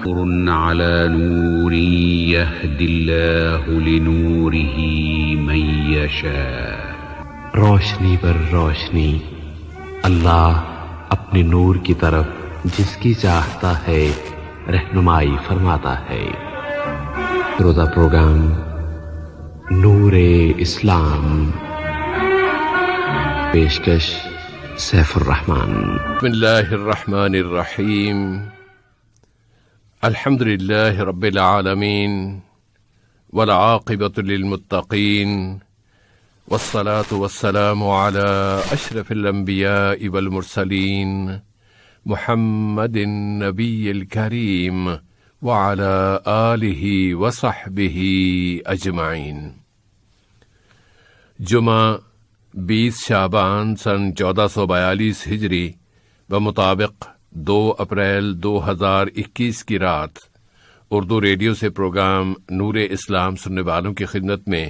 نور على نور يهدي الله لنوره من يشاء. روشنی پر روشنی، اللہ اپنے نور کی طرف جس کی چاہتا ہے رہنمائی فرماتا ہے. روزہ پروگرام نور اسلام، پیشکش سیف الرحمان. بسم اللہ الرحمن الرحیم. الحمد للہ رب العالمین والعاقبۃ للمتقین والصلاة والسلام على اشرف الانبیاء والمرسلین محمد النبی الکریم وعلى آلہ وصحبہ اجمعین. جمعہ 20 شعبان سن 1442 ہجری بمطابق 2 اپریل 2021 کی رات اردو ریڈیو سے پروگرام نور اسلام سننے والوں کی خدمت میں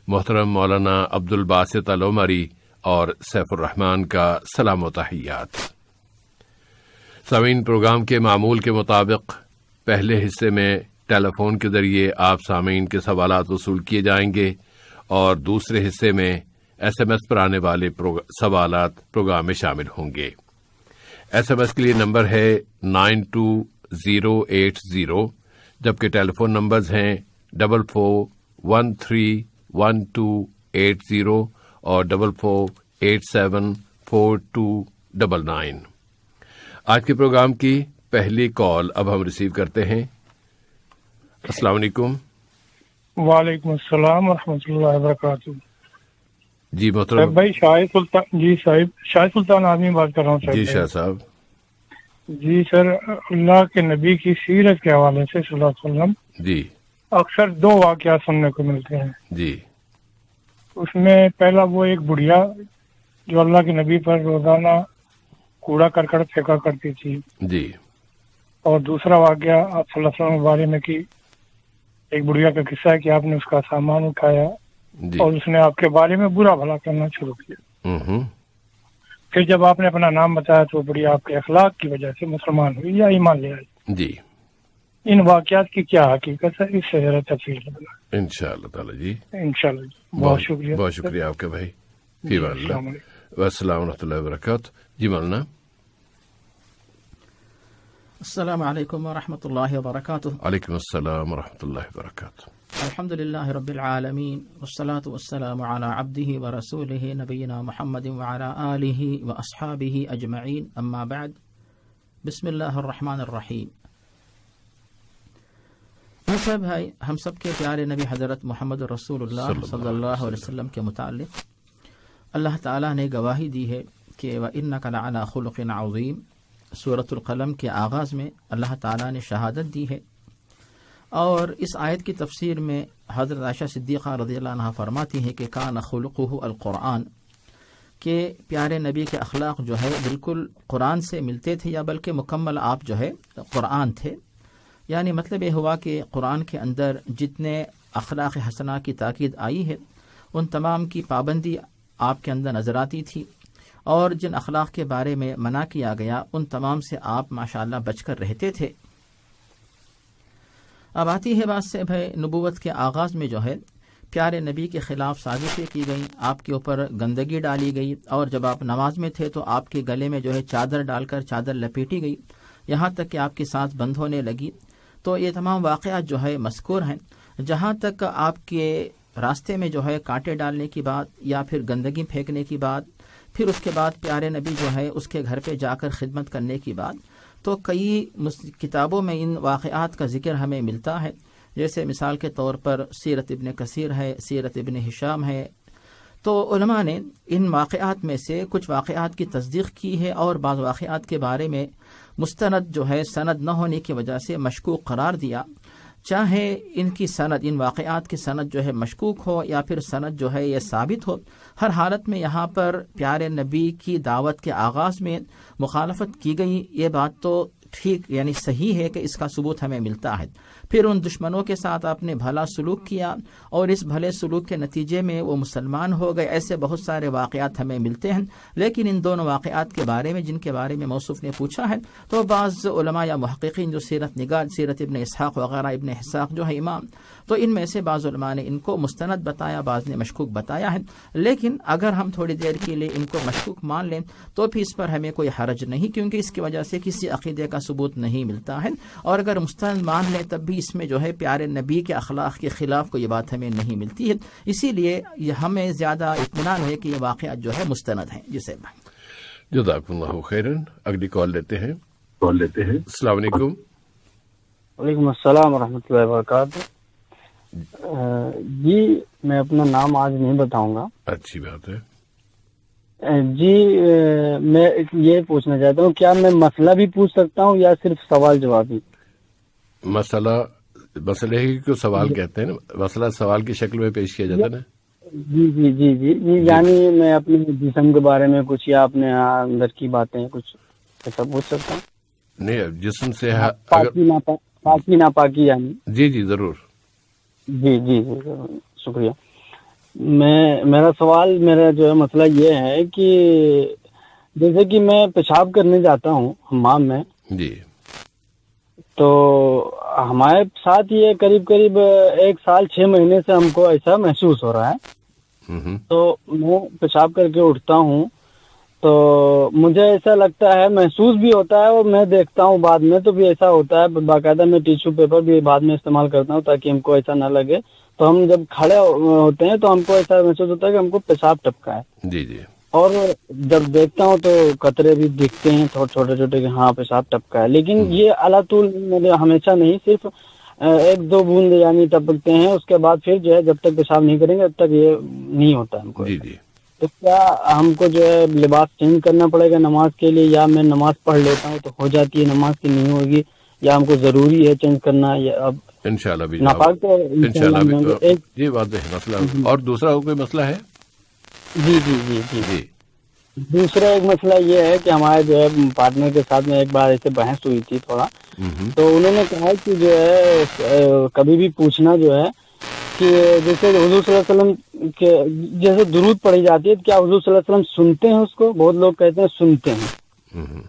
محترم مولانا عبد الباسط العمری اور سیف الرحمان کا سلام و تحیات. سامعین، پروگرام کے معمول کے مطابق پہلے حصے میں ٹیلی فون کے ذریعے آپ سامعین کے سوالات وصول کیے جائیں گے اور دوسرے حصے میں ایس ایم ایس پر آنے والے سوالات پروگرام میں شامل ہوں گے. ایس ایم ایس کے لیے نمبر ہے 92080، جبکہ ٹیلی فون نمبرز ہیں 44131280 اور 44874299. آج کے پروگرام کی پہلی کال اب ہم ریسیو کرتے ہیں. السلام علیکم. وعلیکم السلام ورحمۃ اللہ وبرکاتہ. جی محترم بھائی شاہد سلطان، جی صاحب شاہد سلطان آدمی بات کر رہا ہوں. جی شاہ صاحب. جی سر، اللہ کے نبی کی سیرت کے حوالے سے صلی اللہ علیہ وسلم جی اکثر 2 واقعات سننے کو ملتے ہیں. جی. اس میں پہلا وہ ایک بڑھیا جو اللہ کے نبی پر روزانہ کوڑا کرکٹ پھینکا کرتی تھی، جی. اور دوسرا واقعہ آپ صلی اللہ علیہ وسلم کے بارے میں کہ ایک بڑھیا کا قصہ ہے کہ آپ نے اس کا سامان اٹھایا جی. اور اس نے آپ کے بارے میں برا بھلا کرنا شروع کیا. پھر جب آپ نے اپنا نام بتایا تو بڑی آپ کے اخلاق کی وجہ سے مسلمان ہوئی یا ایمان لے آئی. جی. ان واقعات کی کیا حقیقت ہے، اس سے ذرا تفصیل بتائیں. انشاءاللہ تعالی. جی انشاءاللہ جی. بہت شکریہ. بہت شکریہ آپ کا بھائی. فی امان اللہ. السلام ورحمۃ اللہ وبرکاتہ. جی مولانا. السلام علیکم ورحمۃ اللہ وبرکاتہ. علیکم السلام ورحمۃ اللہ وبرکاتہ. الحمد للہ رب العالمین والصلاة والسلام علی عبدہ ورسولہ نبینا محمد وعلی آلہ واصحابہ اجمعین، اما بعد. بسم اللہ الرحمن الرحیم. بھائی، ہم سب کے پیارے نبی حضرت محمد رسول اللہ صلی اللہ علیہ وسلم کے متعلق اللہ تعالیٰ نے گواہی دی ہے کہ وَإِنَّكَ لَعَلَىٰ خُلُقٍ عَظِيمٍ. سورۃ القلم کے آغاز میں اللہ تعالیٰ نے شہادت دی ہے، اور اس آیت کی تفسیر میں حضرت عائشہ صدیقہ رضی اللہ عنہا فرماتی ہیں کہ کان خلقہ القرآن، کہ پیارے نبی کے اخلاق جو ہے بالکل قرآن سے ملتے تھے، یا بلکہ مکمل آپ جو ہے قرآن تھے. یعنی مطلب یہ ہوا کہ قرآن کے اندر جتنے اخلاق حسنہ کی تاکید آئی ہے ان تمام کی پابندی آپ کے اندر نظر آتی تھی، اور جن اخلاق کے بارے میں منع کیا گیا ان تمام سے آپ ماشاءاللہ بچ کر رہتے تھے. اب آتی ہے بات سے بھائی، نبوت کے آغاز میں جو ہے پیارے نبی کے خلاف سازشیں کی گئیں، آپ کے اوپر گندگی ڈالی گئی، اور جب آپ نماز میں تھے تو آپ کے گلے میں جو ہے چادر ڈال کر چادر لپیٹی گئی، یہاں تک کہ آپ کی سانس بند ہونے لگی. تو یہ تمام واقعات جو ہے مذکور ہیں. جہاں تک آپ کے راستے میں جو ہے کانٹے ڈالنے کی بات یا پھر گندگی پھینکنے کی بات، پھر اس کے بعد پیارے نبی جو ہے اس کے گھر پہ جا کر خدمت کرنے کی بات، تو کئی کتابوں میں ان واقعات کا ذکر ہمیں ملتا ہے. جیسے مثال کے طور پر سیرت ابن کثیر ہے، سیرت ابن ہشام ہے. تو علماء نے ان واقعات میں سے کچھ واقعات کی تصدیق کی ہے، اور بعض واقعات کے بارے میں مستند جو ہے سند نہ ہونے کی وجہ سے مشکوک قرار دیا. چاہے ان کی سند، ان واقعات کی سند جو ہے مشکوک ہو یا پھر سند جو ہے یہ ثابت ہو، ہر حالت میں یہاں پر پیارے نبی کی دعوت کے آغاز میں مخالفت کی گئی. یہ بات تو ٹھیک یعنی صحیح ہے کہ اس کا ثبوت ہمیں ملتا ہے. پھر ان دشمنوں کے ساتھ آپ نے بھلا سلوک کیا اور اس بھلے سلوک کے نتیجے میں وہ مسلمان ہو گئے. ایسے بہت سارے واقعات ہمیں ملتے ہیں. لیکن ان دونوں واقعات کے بارے میں جن کے بارے میں موصوف نے پوچھا ہے تو بعض علماء یا محققین جو سیرت نگار، سیرت ابن اسحاق وغیرہ، ابن اسحاق جو ہے امام، تو ان میں سے بعض علماء نے ان کو مستند بتایا، بعض نے مشکوک بتایا ہے. لیکن اگر ہم تھوڑی دیر کے لیے ان کو مشکوک مان لیں تو پھر اس پر ہمیں کوئی حرج نہیں، کیونکہ اس کی وجہ سے کسی عقیدے کا ثبوت نہیں ملتا ہے. اور اگر مستند مان لیں تب بھی اس میں جو ہے پیارے نبی کے اخلاق کے خلاف کوئی بات ہمیں نہیں ملتی ہے. اسی لیے ہمیں زیادہ اطمینان ہے کہ یہ واقعات جو ہے مستند ہیں. جسے جزاک اللہ خیرن. اگلی کال لیتے ہیں. السلام علیکم. وعلیکم السلام ورحمۃ اللہ وبرکاتہ. جی میں اپنا نام آج نہیں بتاؤں گا. اچھی بات ہے. جی میں یہ پوچھنا چاہتا ہوں، کیا میں مسئلہ بھی پوچھ سکتا ہوں یا صرف سوال جواب ہی؟ مسئلے کو سوال کہتے ہیں نا، مسئلہ سوال کی شکل میں پیش کیا جاتا ہے نا. جی جی جی جی جی یعنی میں اپنے جسم کے بارے میں کچھ یا اپنے اندر کی باتیں کچھ ایسا پوچھ سکتا ہوں؟ نہیں، جسم سے پاکی ناپاکی یعنی. جی جی ضرور. جی جی جی شکریہ. میرا سوال، میرا جو ہے مسئلہ یہ ہے کہ جیسے کہ میں پیشاب کرنے جاتا ہوں حمام میں جی، تو ہمارے ساتھ یہ قریب 1 سال 6 مہینے سے ہم کو ایسا محسوس ہو رہا ہے. تو میں پیشاب کر کے اٹھتا ہوں تو مجھے ایسا لگتا ہے، محسوس بھی ہوتا ہے اور میں دیکھتا ہوں بعد میں تو بھی ایسا ہوتا ہے. باقاعدہ میں ٹیشو پیپر بھی بعد میں استعمال کرتا ہوں تاکہ ہم کو ایسا نہ لگے. تو ہم جب کھڑے ہوتے ہیں تو ہم کو ایسا محسوس ہوتا ہے کہ ہم کو پیشاب ٹپکا ہے. جی جی. اور جب دیکھتا ہوں تو قطرے بھی دکھتے ہیں چھوٹے چھوٹے کہ ہاں پیشاب ٹپکا ہے. لیکن یہ اللہ طول میرے ہمیشہ نہیں، صرف 1-2 بوند یعنی ٹپکتے ہیں. اس کے بعد پھر جو ہے جب تک پیشاب نہیں کریں گے تب تک یہ نہیں ہوتا ہم کو. جی جی. تو کیا ہم کو جو ہے لباس چینج کرنا پڑے گا نماز کے لیے، یا میں نماز پڑھ لیتا ہوں تو ہو جاتی ہے نماز کی نہیں ہوگی، یا ہم کو ضروری ہے چینج کرنا؟ یا اب انشاءاللہ بھی یہ واضح ہے مسئلہ. اور دوسرا کوئی مسئلہ ہے؟ جی جی جی جی جی دوسرا ایک مسئلہ یہ ہے کہ ہمارے جو ہے پارٹنر کے ساتھ میں ایک بار ایسے بحث ہوئی تھی تھوڑا. تو انہوں نے کہا کہ جو ہے کبھی بھی پوچھنا جو ہے کہ جیسے حضور صلی اللہ علیہ وسلم کے جیسے درود پڑھی جاتی ہے، کیا حضور صلی اللہ علیہ وسلم سنتے ہیں اس کو؟ بہت لوگ کہتے ہیں سنتے ہیں.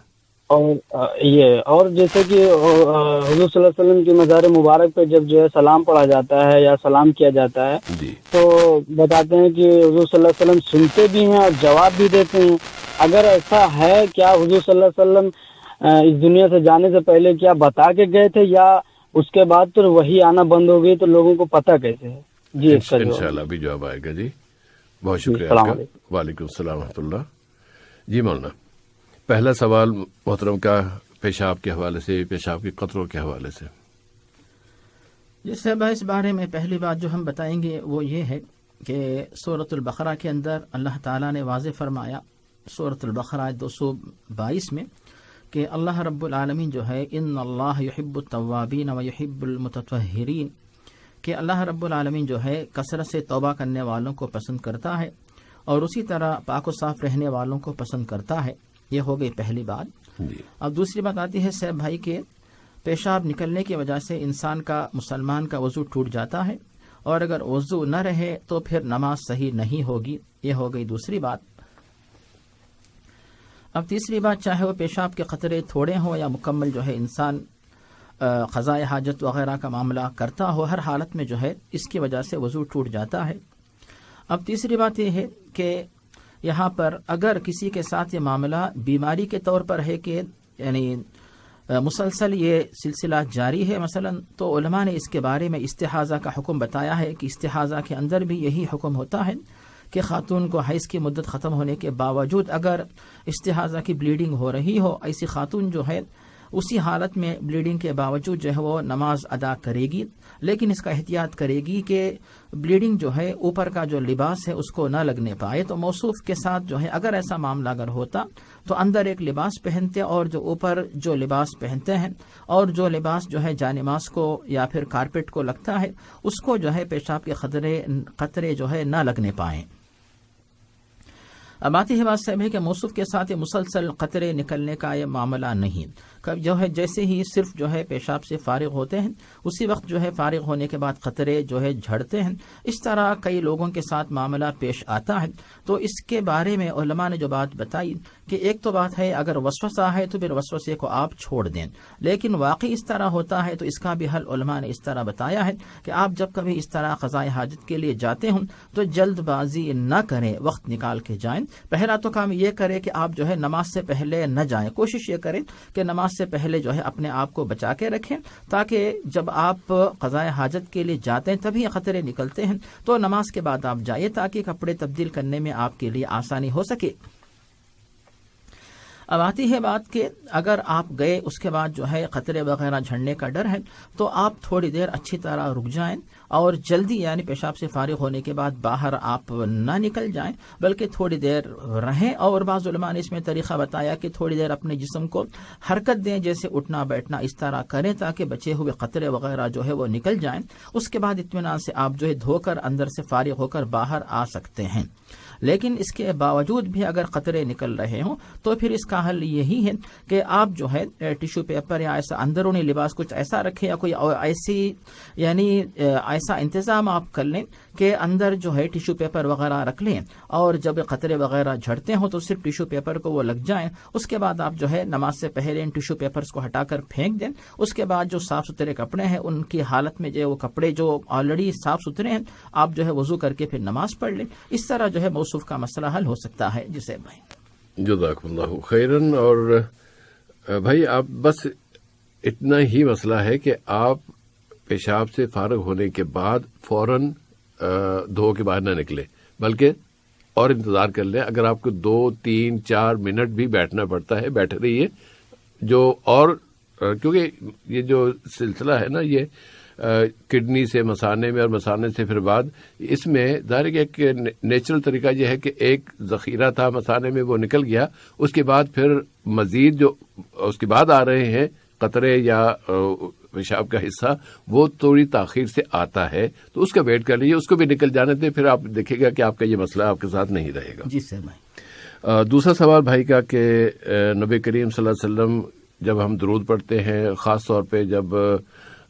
اور جیسے کہ حضور صلی اللہ علیہ وسلم کی مزار مبارک پہ جب جو ہے سلام پڑھا جاتا ہے یا سلام کیا جاتا ہے تو بتاتے ہیں کہ حضور صلی اللہ علیہ وسلم سنتے بھی ہیں اور جواب بھی دیتے ہیں. اگر ایسا ہے، کیا حضور صلی اللہ علیہ وسلم اس دنیا سے جانے سے پہلے کیا بتا کے گئے تھے، یا اس کے بعد تو وہی آنا بند ہو گئی تو لوگوں کو پتہ کیسے ہے؟ جی انشاءاللہ بھی جواب آئے گا. جی بہت شکریہ آپ کا. وعلیکم السلام ورحمۃ اللہ. جی مولانا، پہلا سوال محترم کا پیشاب کے حوالے سے، پیشاب کے قطروں کے حوالے سے. جس سے اس بارے میں پہلی بات جو ہم بتائیں گے وہ یہ ہے کہ سورۃ البقرہ کے اندر اللہ تعالیٰ نے واضح فرمایا، سورۃ البقرہ 222 میں، کہ اللہ رب العالمین جو ہے ان اللہ یحب التوابین و یحب المتطہرین، کہ اللہ رب العالمین جو ہے کثرت سے توبہ کرنے والوں کو پسند کرتا ہے اور اسی طرح پاک و صاف رہنے والوں کو پسند کرتا ہے. یہ ہو گئی پہلی بات. اب دوسری بات آتی ہے صاحب بھائی کہ پیشاب نکلنے کی وجہ سے انسان کا، مسلمان کا وضو ٹوٹ جاتا ہے، اور اگر وضو نہ رہے تو پھر نماز صحیح نہیں ہوگی. یہ ہو گئی دوسری بات. اب تیسری بات، چاہے وہ پیشاب کے قطرے تھوڑے ہوں یا مکمل جو ہے انسان قضائے حاجت وغیرہ کا معاملہ کرتا ہو، ہر حالت میں جو ہے اس کی وجہ سے وضو ٹوٹ جاتا ہے. اب تیسری بات یہ ہے کہ یہاں پر اگر کسی کے ساتھ یہ معاملہ بیماری کے طور پر ہے کہ یعنی مسلسل یہ سلسلہ جاری ہے مثلا، تو علماء نے اس کے بارے میں استحاضہ کا حکم بتایا ہے کہ استحاضہ کے اندر بھی یہی حکم ہوتا ہے کہ خاتون کو حیض کی مدت ختم ہونے کے باوجود اگر استحاضہ کی بلیڈنگ ہو رہی ہو، ایسی خاتون جو ہے اسی حالت میں بلیڈنگ کے باوجود جو ہے وہ نماز ادا کرے گی، لیکن اس کا احتیاط کرے گی کہ بلیڈنگ جو ہے اوپر کا جو لباس ہے اس کو نہ لگنے پائے. تو موصوف کے ساتھ جو ہے اگر ایسا معاملہ اگر ہوتا تو اندر ایک لباس پہنتے اور جو اوپر جو لباس پہنتے ہیں اور جو لباس جو ہے جانماز کو یا پھر کارپیٹ کو لگتا ہے اس کو جو ہے پیشاب کے قطرے جو ہے نہ لگنے پائیں. اب آتی ہے بات صاحب ہے کہ موصوف کے ساتھ مسلسل قطرے نکلنے کا یہ معاملہ نہیں، جو ہے جیسے ہی صرف جو ہے پیشاب سے فارغ ہوتے ہیں اسی وقت جو ہے فارغ ہونے کے بعد قطرے جو ہے جھڑتے ہیں. اس طرح کئی لوگوں کے ساتھ معاملہ پیش آتا ہے. تو اس کے بارے میں علماء نے جو بات بتائی کہ ایک تو بات ہے اگر وسوسہ ہے تو پھر وسوسے کو آپ چھوڑ دیں, لیکن واقعی اس طرح ہوتا ہے تو اس کا بھی حل علماء نے اس طرح بتایا ہے کہ آپ جب کبھی اس طرح قضاء حاجت کے لیے جاتے ہوں تو جلد بازی نہ کریں, وقت نکال کے جائیں. پہلا تو کام یہ کرے کہ آپ جو ہے نماز سے پہلے نہ جائیں, کوشش یہ کریں کہ نماز سے پہلے جو ہے اپنے آپ کو بچا کے رکھیں تاکہ جب آپ قضاء حاجت کے لیے جاتے ہیں تبھی خطرے نکلتے ہیں تو نماز کے بعد آپ جائیے تاکہ کپڑے تبدیل کرنے میں آپ کے لیے آسانی ہو سکے. اب آتی ہے بات کہ اگر آپ گئے اس کے بعد جو ہے قطرے وغیرہ جھڑنے کا ڈر ہے تو آپ تھوڑی دیر اچھی طرح رک جائیں اور جلدی یعنی پیشاب سے فارغ ہونے کے بعد باہر آپ نہ نکل جائیں بلکہ تھوڑی دیر رہیں. اور بعض علماء نے اس میں طریقہ بتایا کہ تھوڑی دیر اپنے جسم کو حرکت دیں, جیسے اٹھنا بیٹھنا اس طرح کریں تاکہ بچے ہوئے قطرے وغیرہ جو ہے وہ نکل جائیں. اس کے بعد اطمینان سے آپ جو ہے دھو کر اندر سے فارغ ہو کر باہر آ سکتے ہیں. لیکن اس کے باوجود بھی اگر قطرے نکل رہے ہوں تو پھر اس کا حل یہی ہے کہ آپ جو ہے ٹیشو پیپر یا ایسا اندرونی لباس کچھ ایسا رکھیں یا کوئی ایسی یعنی ایسا انتظام آپ کر لیں کہ اندر جو ہے ٹیشو پیپر وغیرہ رکھ لیں اور جب قطرے وغیرہ جھڑتے ہوں تو صرف ٹیشو پیپر کو وہ لگ جائیں. اس کے بعد آپ جو ہے نماز سے پہلے ان ٹیشو پیپرز کو ہٹا کر پھینک دیں. اس کے بعد جو صاف ستھرے کپڑے ہیں ان کی حالت میں جو وہ کپڑے جو آلریڈی صاف ستھرے ہیں آپ جو ہے وضو کر کے پھر نماز پڑھ لیں. اس طرح جو ہے موصوف کا مسئلہ حل ہو سکتا ہے. جسے بھائی جزاک اللہ خیرن. اور بھائی آپ بس اتنا ہی مسئلہ ہے کہ آپ پیشاب سے فارغ ہونے کے بعد فوراً دھو کے باہر نہ نکلیں بلکہ اور انتظار کر لیں. اگر آپ کو 2 3 4 منٹ بھی بیٹھنا پڑتا ہے بیٹھ رہیے جو اور کیونکہ یہ جو سلسلہ ہے نا یہ کڈنی سے مثانے میں اور مثانے سے پھر بعد اس میں ظاہر ہے کہ ایک نیچرل طریقہ یہ ہے کہ ایک ذخیرہ تھا مثانے میں وہ نکل گیا. اس کے بعد پھر مزید جو اس کے بعد آ رہے ہیں قطرے یا پیشاب کا حصہ وہ تھوڑی تاخیر سے آتا ہے تو اس کا ویٹ کر لیجیے, اس کو بھی نکل جانے دیں, پھر آپ دیکھیں گا کہ آپ کا یہ مسئلہ آپ کے ساتھ نہیں رہے گا. جی سر بھائی. دوسرا سوال بھائی کا کہ نبی کریم صلی اللہ علیہ وسلم جب ہم درود پڑھتے ہیں خاص طور پہ جب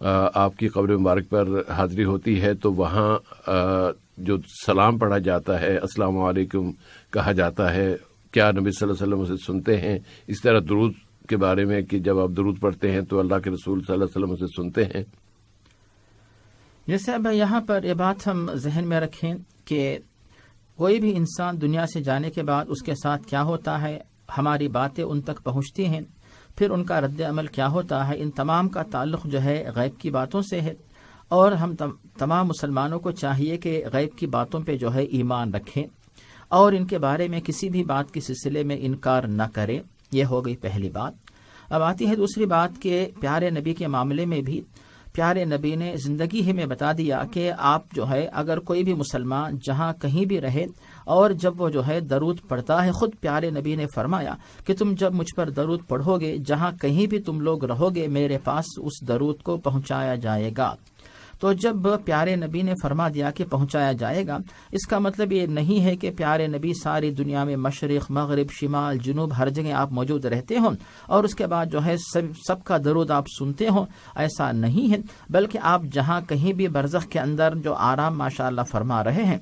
آپ کی قبر مبارک پر حاضری ہوتی ہے تو وہاں جو سلام پڑھا جاتا ہے السلام علیکم کہا جاتا ہے, کیا نبی صلی اللہ علیہ وسلم اسے سنتے ہیں؟ اس طرح درود کے بارے میں کہ جب آپ درود پڑھتے ہیں تو اللہ کے رسول صلی اللہ علیہ وسلم اسے سنتے ہیں. جیسے اب یہاں پر یہ بات ہم ذہن میں رکھیں کہ کوئی بھی انسان دنیا سے جانے کے بعد اس کے ساتھ کیا ہوتا ہے, ہماری باتیں ان تک پہنچتی ہیں, پھر ان کا رد عمل کیا ہوتا ہے, ان تمام کا تعلق جو ہے غیب کی باتوں سے ہے. اور ہم تمام مسلمانوں کو چاہیے کہ غیب کی باتوں پہ جو ہے ایمان رکھیں اور ان کے بارے میں کسی بھی بات کے سلسلے میں انکار نہ کریں. یہ ہو گئی پہلی بات. اب آتی ہے دوسری بات کہ پیارے نبی کے معاملے میں بھی پیارے نبی نے زندگی ہی میں بتا دیا کہ آپ جو ہے اگر کوئی بھی مسلمان جہاں کہیں بھی رہے اور جب وہ جو ہے درود پڑھتا ہے, خود پیارے نبی نے فرمایا کہ تم جب مجھ پر درود پڑھو گے جہاں کہیں بھی تم لوگ رہو گے میرے پاس اس درود کو پہنچایا جائے گا. تو جب پیارے نبی نے فرما دیا کہ پہنچایا جائے گا, اس کا مطلب یہ نہیں ہے کہ پیارے نبی ساری دنیا میں مشرق مغرب شمال جنوب ہر جگہ آپ موجود رہتے ہوں اور اس کے بعد جو ہے سب کا درود آپ سنتے ہوں. ایسا نہیں ہے, بلکہ آپ جہاں کہیں بھی برزخ کے اندر جو آرام ماشاءاللہ فرما رہے ہیں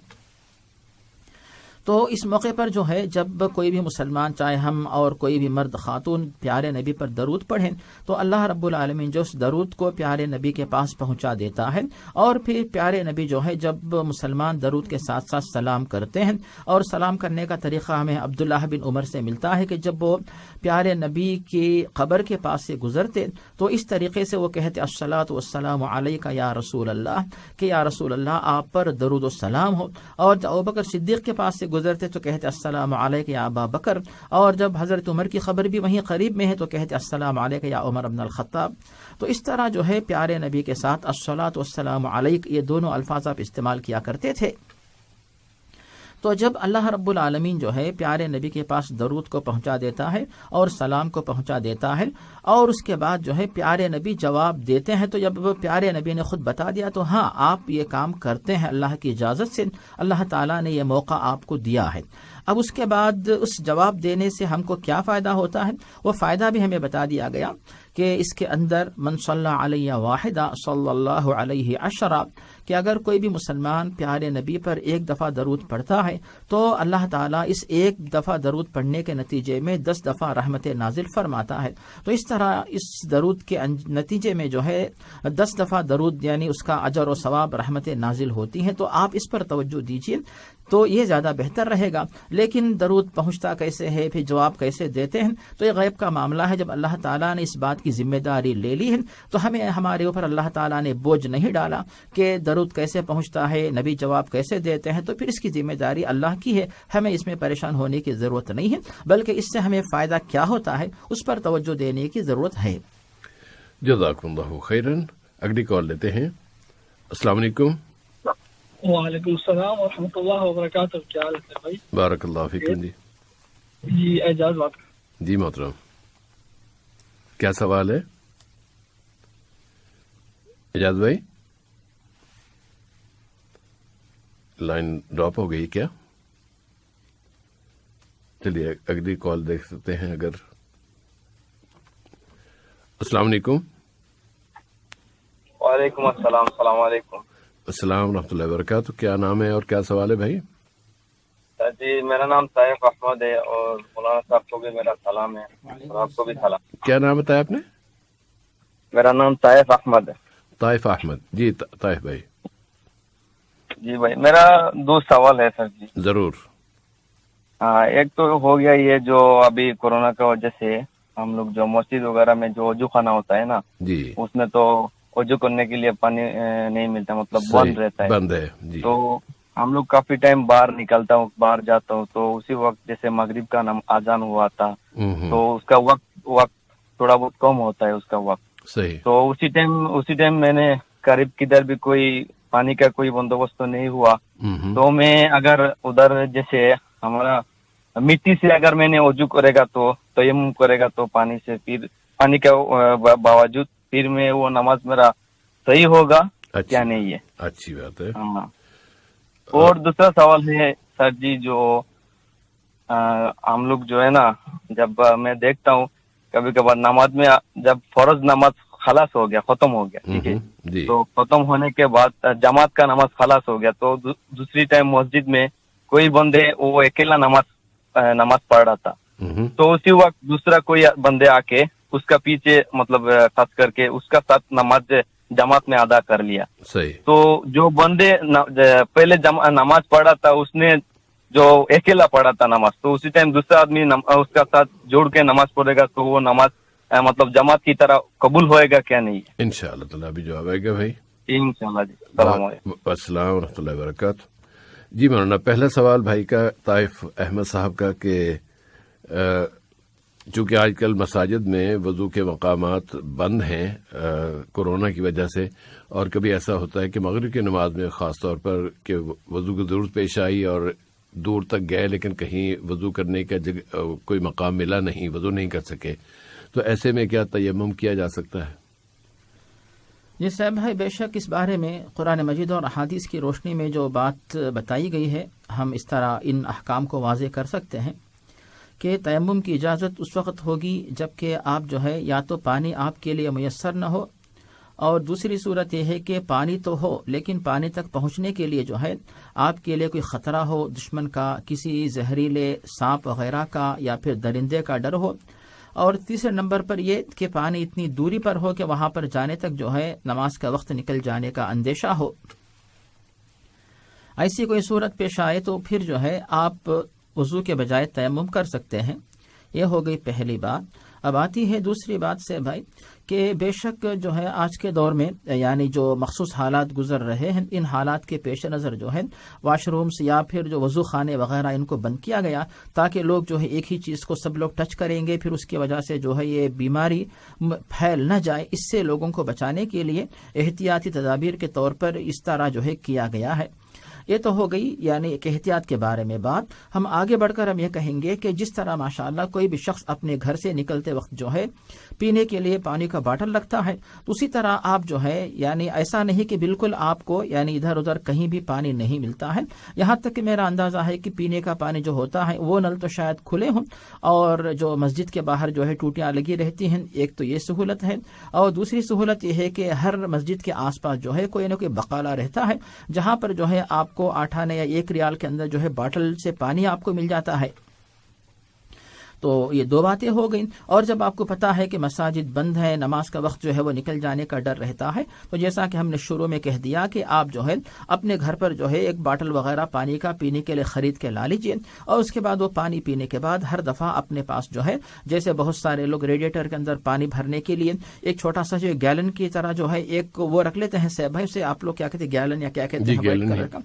تو اس موقع پر جو ہے جب کوئی بھی مسلمان چاہے ہم اور کوئی بھی مرد خاتون پیارے نبی پر درود پڑھیں تو اللہ رب العالمین جو اس درود کو پیارے نبی کے پاس پہنچا دیتا ہے. اور پھر پیارے نبی جو ہے جب مسلمان درود کے ساتھ ساتھ سلام کرتے ہیں, اور سلام کرنے کا طریقہ ہمیں عبداللہ بن عمر سے ملتا ہے کہ جب وہ پیارے نبی کی قبر کے پاس سے گزرتے تو اس طریقے سے وہ کہتے الصلاۃ والسلام علیک یا رسول اللہ, کہ یا رسول اللہ آپ پر درود و سلام ہو. اور جب ابوبکر صدیق کے پاس سے گزرتے تو کہتے السلام علیک یا ابا بکر, اور جب حضرت عمر کی خبر بھی وہیں قریب میں ہے تو کہتے السلام علیک یا عمر بن الخطاب. تو اس طرح جو ہے پیارے نبی کے ساتھ الصلاۃ والسلام علیک یہ دونوں الفاظ آپ استعمال کیا کرتے تھے. تو جب اللہ رب العالمین جو ہے پیارے نبی کے پاس درود کو پہنچا دیتا ہے اور سلام کو پہنچا دیتا ہے اور اس کے بعد جو ہے پیارے نبی جواب دیتے ہیں، تو جب پیارے نبی نے خود بتا دیا تو ہاں آپ یہ کام کرتے ہیں اللہ کی اجازت سے، اللہ تعالیٰ نے یہ موقع آپ کو دیا ہے۔ اب اس کے بعد اس جواب دینے سے ہم کو کیا فائدہ ہوتا ہے، وہ فائدہ بھی ہمیں بتا دیا گیا کہ اس کے اندر من صلی علیہ واحدہ صلی اللہ علیہ عشرہ، کہ اگر کوئی بھی مسلمان پیارے نبی پر ایک دفعہ درود پڑھتا ہے تو اللہ تعالیٰ اس ایک دفعہ درود پڑھنے کے نتیجے میں 10 دفعہ رحمت نازل فرماتا ہے۔ تو اس طرح اس درود کے نتیجے میں جو ہے 10 دفعہ درود یعنی اس کا اجر و ثواب رحمت نازل ہوتی ہیں، تو آپ اس پر توجہ دیجیے تو یہ زیادہ بہتر رہے گا۔ لیکن درود پہنچتا کیسے ہے، پھر جواب کیسے دیتے ہیں، تو یہ غیب کا معاملہ ہے۔ جب اللہ تعالیٰ نے اس بات کی ذمہ داری لے لی ہے تو ہمارے اوپر اللہ تعالیٰ نے بوجھ نہیں ڈالا کہ درود کیسے پہنچتا ہے، نبی جواب کیسے دیتے ہیں، تو پھر اس کی ذمہ داری اللہ کی ہے، ہمیں اس میں پریشان ہونے کی ضرورت نہیں ہے، بلکہ اس سے ہمیں فائدہ کیا ہوتا ہے اس پر توجہ دینے کی ضرورت ہے۔ جزاکم اللہ خیرن۔ اگلی کال لیتے ہیں۔ السلام علیکم۔ وعلیکم السلام ورحمۃ اللہ وبرکاتہ، کیا حال ہے بھائی؟ بارک اللہ فیکم۔ جی اعجاز بات۔ جی محترم، کیا سوال ہے اعجاز بھائی؟ لائن ڈراپ ہو گئی کیا؟ چلیے اگلی کال دیکھ سکتے ہیں اگر۔ السلام علیکم۔ وعلیکم السلام، السلام علیکم۔ السلام ورحمۃ اللہ وبرکاتہ، کیا نام ہے اور کیا سوال ہے بھائی؟ جی میرا نام طائف احمد ہے اور مولانا صاحب کو بھی میرا سلام ہے اور آپ کو بھی سلام۔ کیا نام بتایا آپ نے؟ میرا نام طائف احمد ہے۔ طائف احمد، جی طائف بھائی۔ جی بھائی، میرا 2 سوال ہے سر جی۔ ضرور۔ ہاں، ایک تو ہو گیا یہ جو ابھی کورونا کی وجہ سے ہم لوگ جو مسجد وغیرہ میں جو وضو خانہ ہوتا ہے نا، جی اس میں تو وضو کرنے کے لیے پانی نہیں ملتا، مطلب بند رہتا ہے، بند ہے جی۔ تو ہم لوگ کافی ٹائم باہر جاتا ہوں تو اسی وقت جیسے مغرب کا اذان ہوا تھا تو اس کا وقت تھوڑا بہت کم ہوتا ہے اس کا وقت، صحیح۔ تو اسی ٹائم میں نے قریب کدھر بھی کوئی پانی کا کوئی بندوبست تو نہیں ہوا، تو میں اگر ادھر جیسے ہمارا مٹی سے اگر میں نے وضو کرے گا تو تیمم کرے گا تو پانی سے، پھر پانی کے باوجود پھر میں وہ نماز میرا صحیح ہوگا کیا نہیں ہے؟ اچھی بات ہے۔ ہاں۔ اور دوسرا سوال ہے سر جی، جو ہم لوگ جو ہے نا، جب میں دیکھتا ہوں کبھی کبھار نماز میں جب فرض نماز خلاص ہو گیا، ختم ہو گیا، ٹھیک ہے، تو ختم ہونے کے بعد جماعت کا نماز خلاص ہو گیا تو دوسری ٹائم مسجد میں کوئی بندے وہ اکیلا نماز پڑھ رہا تھا، تو اسی وقت دوسرا کوئی بندے آ کے اس کا پیچھے مطلب خاص کر کے اس کا ساتھ نماز جماعت میں ادا کر لیا، صحیح۔ تو جو بندے پہلے نماز پڑھا تھا اس نے جو اکیلا پڑھا تھا نماز، تو اسی ٹائم دوسرا آدمی اس کا ساتھ جوڑ کے نماز پڑھے گا تو وہ نماز مطلب جماعت کی طرح قبول ہوئے گا کیا نہیں ہے؟ انشاءاللہ تعالیٰ ابھی جواب آئے گا بھائی۔ انشاءاللہ جی۔ السلام علیکم۔ السلام ورحمۃ اللہ وبرکاتہ۔ جی مولانا، پہلا سوال بھائی کا طائف احمد صاحب کا کہ چونکہ آج کل مساجد میں وضو کے مقامات بند ہیں کورونا کی وجہ سے، اور کبھی ایسا ہوتا ہے کہ مغرب کی نماز میں خاص طور پر کہ وضو کی ضرورت پیش آئی اور دور تک گئے لیکن کہیں وضو کرنے کا کوئی مقام ملا نہیں، وضو نہیں کر سکے، تو ایسے میں کیا تیمم کیا جا سکتا ہے؟ جی صاحب بھائی، بے شک اس بارے میں قرآن مجید اور احادیث کی روشنی میں جو بات بتائی گئی ہے، ہم اس طرح ان احکام کو واضح کر سکتے ہیں کہ تیمم کی اجازت اس وقت ہوگی جب کہ آپ جو ہے یا تو پانی آپ کے لیے میسر نہ ہو، اور دوسری صورت یہ ہے کہ پانی تو ہو لیکن پانی تک پہنچنے کے لیے جو ہے آپ کے لیے کوئی خطرہ ہو، دشمن کا، کسی زہریلے سانپ وغیرہ کا یا پھر درندے کا ڈر ہو، اور تیسرے نمبر پر یہ کہ پانی اتنی دوری پر ہو کہ وہاں پر جانے تک جو ہے نماز کا وقت نکل جانے کا اندیشہ ہو۔ ایسی کوئی صورت پیش آئے تو پھر جو ہے آپ وضو کے بجائے تیمم کر سکتے ہیں۔ یہ ہو گئی پہلی بات۔ اب آتی ہے دوسری بات سے بھائی کہ بے شک جو ہے آج کے دور میں یعنی جو مخصوص حالات گزر رہے ہیں، ان حالات کے پیش نظر جو ہے واش رومز یا پھر جو وضو خانے وغیرہ ان کو بند کیا گیا تاکہ لوگ جو ہے ایک ہی چیز کو سب لوگ ٹچ کریں گے، پھر اس کی وجہ سے جو ہے یہ بیماری پھیل نہ جائے، اس سے لوگوں کو بچانے کے لیے احتیاطی تدابیر کے طور پر اس طرح جو ہے کیا گیا ہے۔ یہ تو ہو گئی یعنی ایک احتیاط کے بارے میں بات. ہم آگے بڑھ کر ہم یہ کہیں گے کہ جس طرح ماشاءاللہ کوئی بھی شخص اپنے گھر سے نکلتے وقت جو ہے پینے کے لیے پانی کا باٹل رکھتا ہے، تو اسی طرح آپ جو ہے یعنی ایسا نہیں کہ بالکل آپ کو یعنی ادھر ادھر کہیں بھی پانی نہیں ملتا ہے. یہاں تک کہ میرا اندازہ ہے کہ پینے کا پانی جو ہوتا ہے وہ نل تو شاید کھلے ہوں، اور جو مسجد کے باہر جو ہے ٹوٹیاں لگی رہتی ہیں. ایک تو یہ سہولت ہے، اور دوسری سہولت یہ ہے کہ ہر مسجد کے آس پاس جو ہے کوئی نہ کوئی بقالہ رہتا ہے جہاں پر جو ہے آپ کو 8 آنے یا 1 ریال کے اندر جو ہے باٹل سے پانی آپ کو مل جاتا ہے. تو یہ 2 باتیں ہو گئیں. اور جب آپ کو پتا ہے کہ مساجد بند ہے، نماز کا وقت جو ہے وہ نکل جانے کا ڈر رہتا ہے، تو جیسا کہ ہم نے شروع میں کہہ دیا کہ آپ جو ہے اپنے گھر پر جو ہے ایک باٹل وغیرہ پانی کا پینے کے لیے خرید کے لا لیجیے، اور اس کے بعد وہ پانی پینے کے بعد ہر دفعہ اپنے پاس جو ہے جیسے بہت سارے لوگ ریڈیٹر کے اندر پانی بھرنے کے لیے ایک چھوٹا سا جو گیلن کی طرح جو ہے ایک وہ رکھ لیتے ہیں صاحب، سے آپ لوگ کیا کہتے ہیں گیلن یا کیا کہتے ہیں وائٹ کلر کا،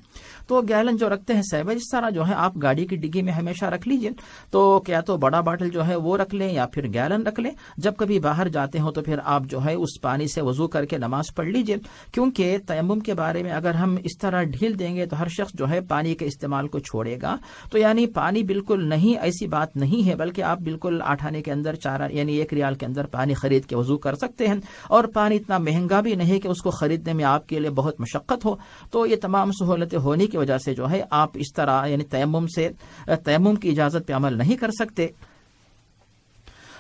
تو گیلن جو رکھتے ہیں صاحب اس طرح جو ہے آپ گاڑی کی ڈگی میں ہمیشہ رکھ لیجیے. تو کیا تو بڑا باٹل جو ہے وہ رکھ لیں یا پھر گیلن رکھ لیں. جب کبھی باہر جاتے ہو تو پھر آپ جو ہے اس پانی سے وضو کر کے نماز پڑھ لیجئے. کیونکہ تیمم کے بارے میں اگر ہم اس طرح ڈھیل دیں گے تو ہر شخص جو ہے پانی کے استعمال کو چھوڑے گا. تو یعنی پانی بالکل نہیں، ایسی بات نہیں ہے، بلکہ آپ بالکل 8 آنے کے اندر 4 یعنی 1 ریال کے اندر پانی خرید کے وضو کر سکتے ہیں. اور پانی اتنا مہنگا بھی نہیں کہ اس کو خریدنے میں آپ کے لیے بہت مشقت ہو. تو یہ تمام سہولتیں ہونے کی وجہ سے جو ہے آپ اس طرح یعنی تیمم کی اجازت پہ عمل نہیں کر سکتے.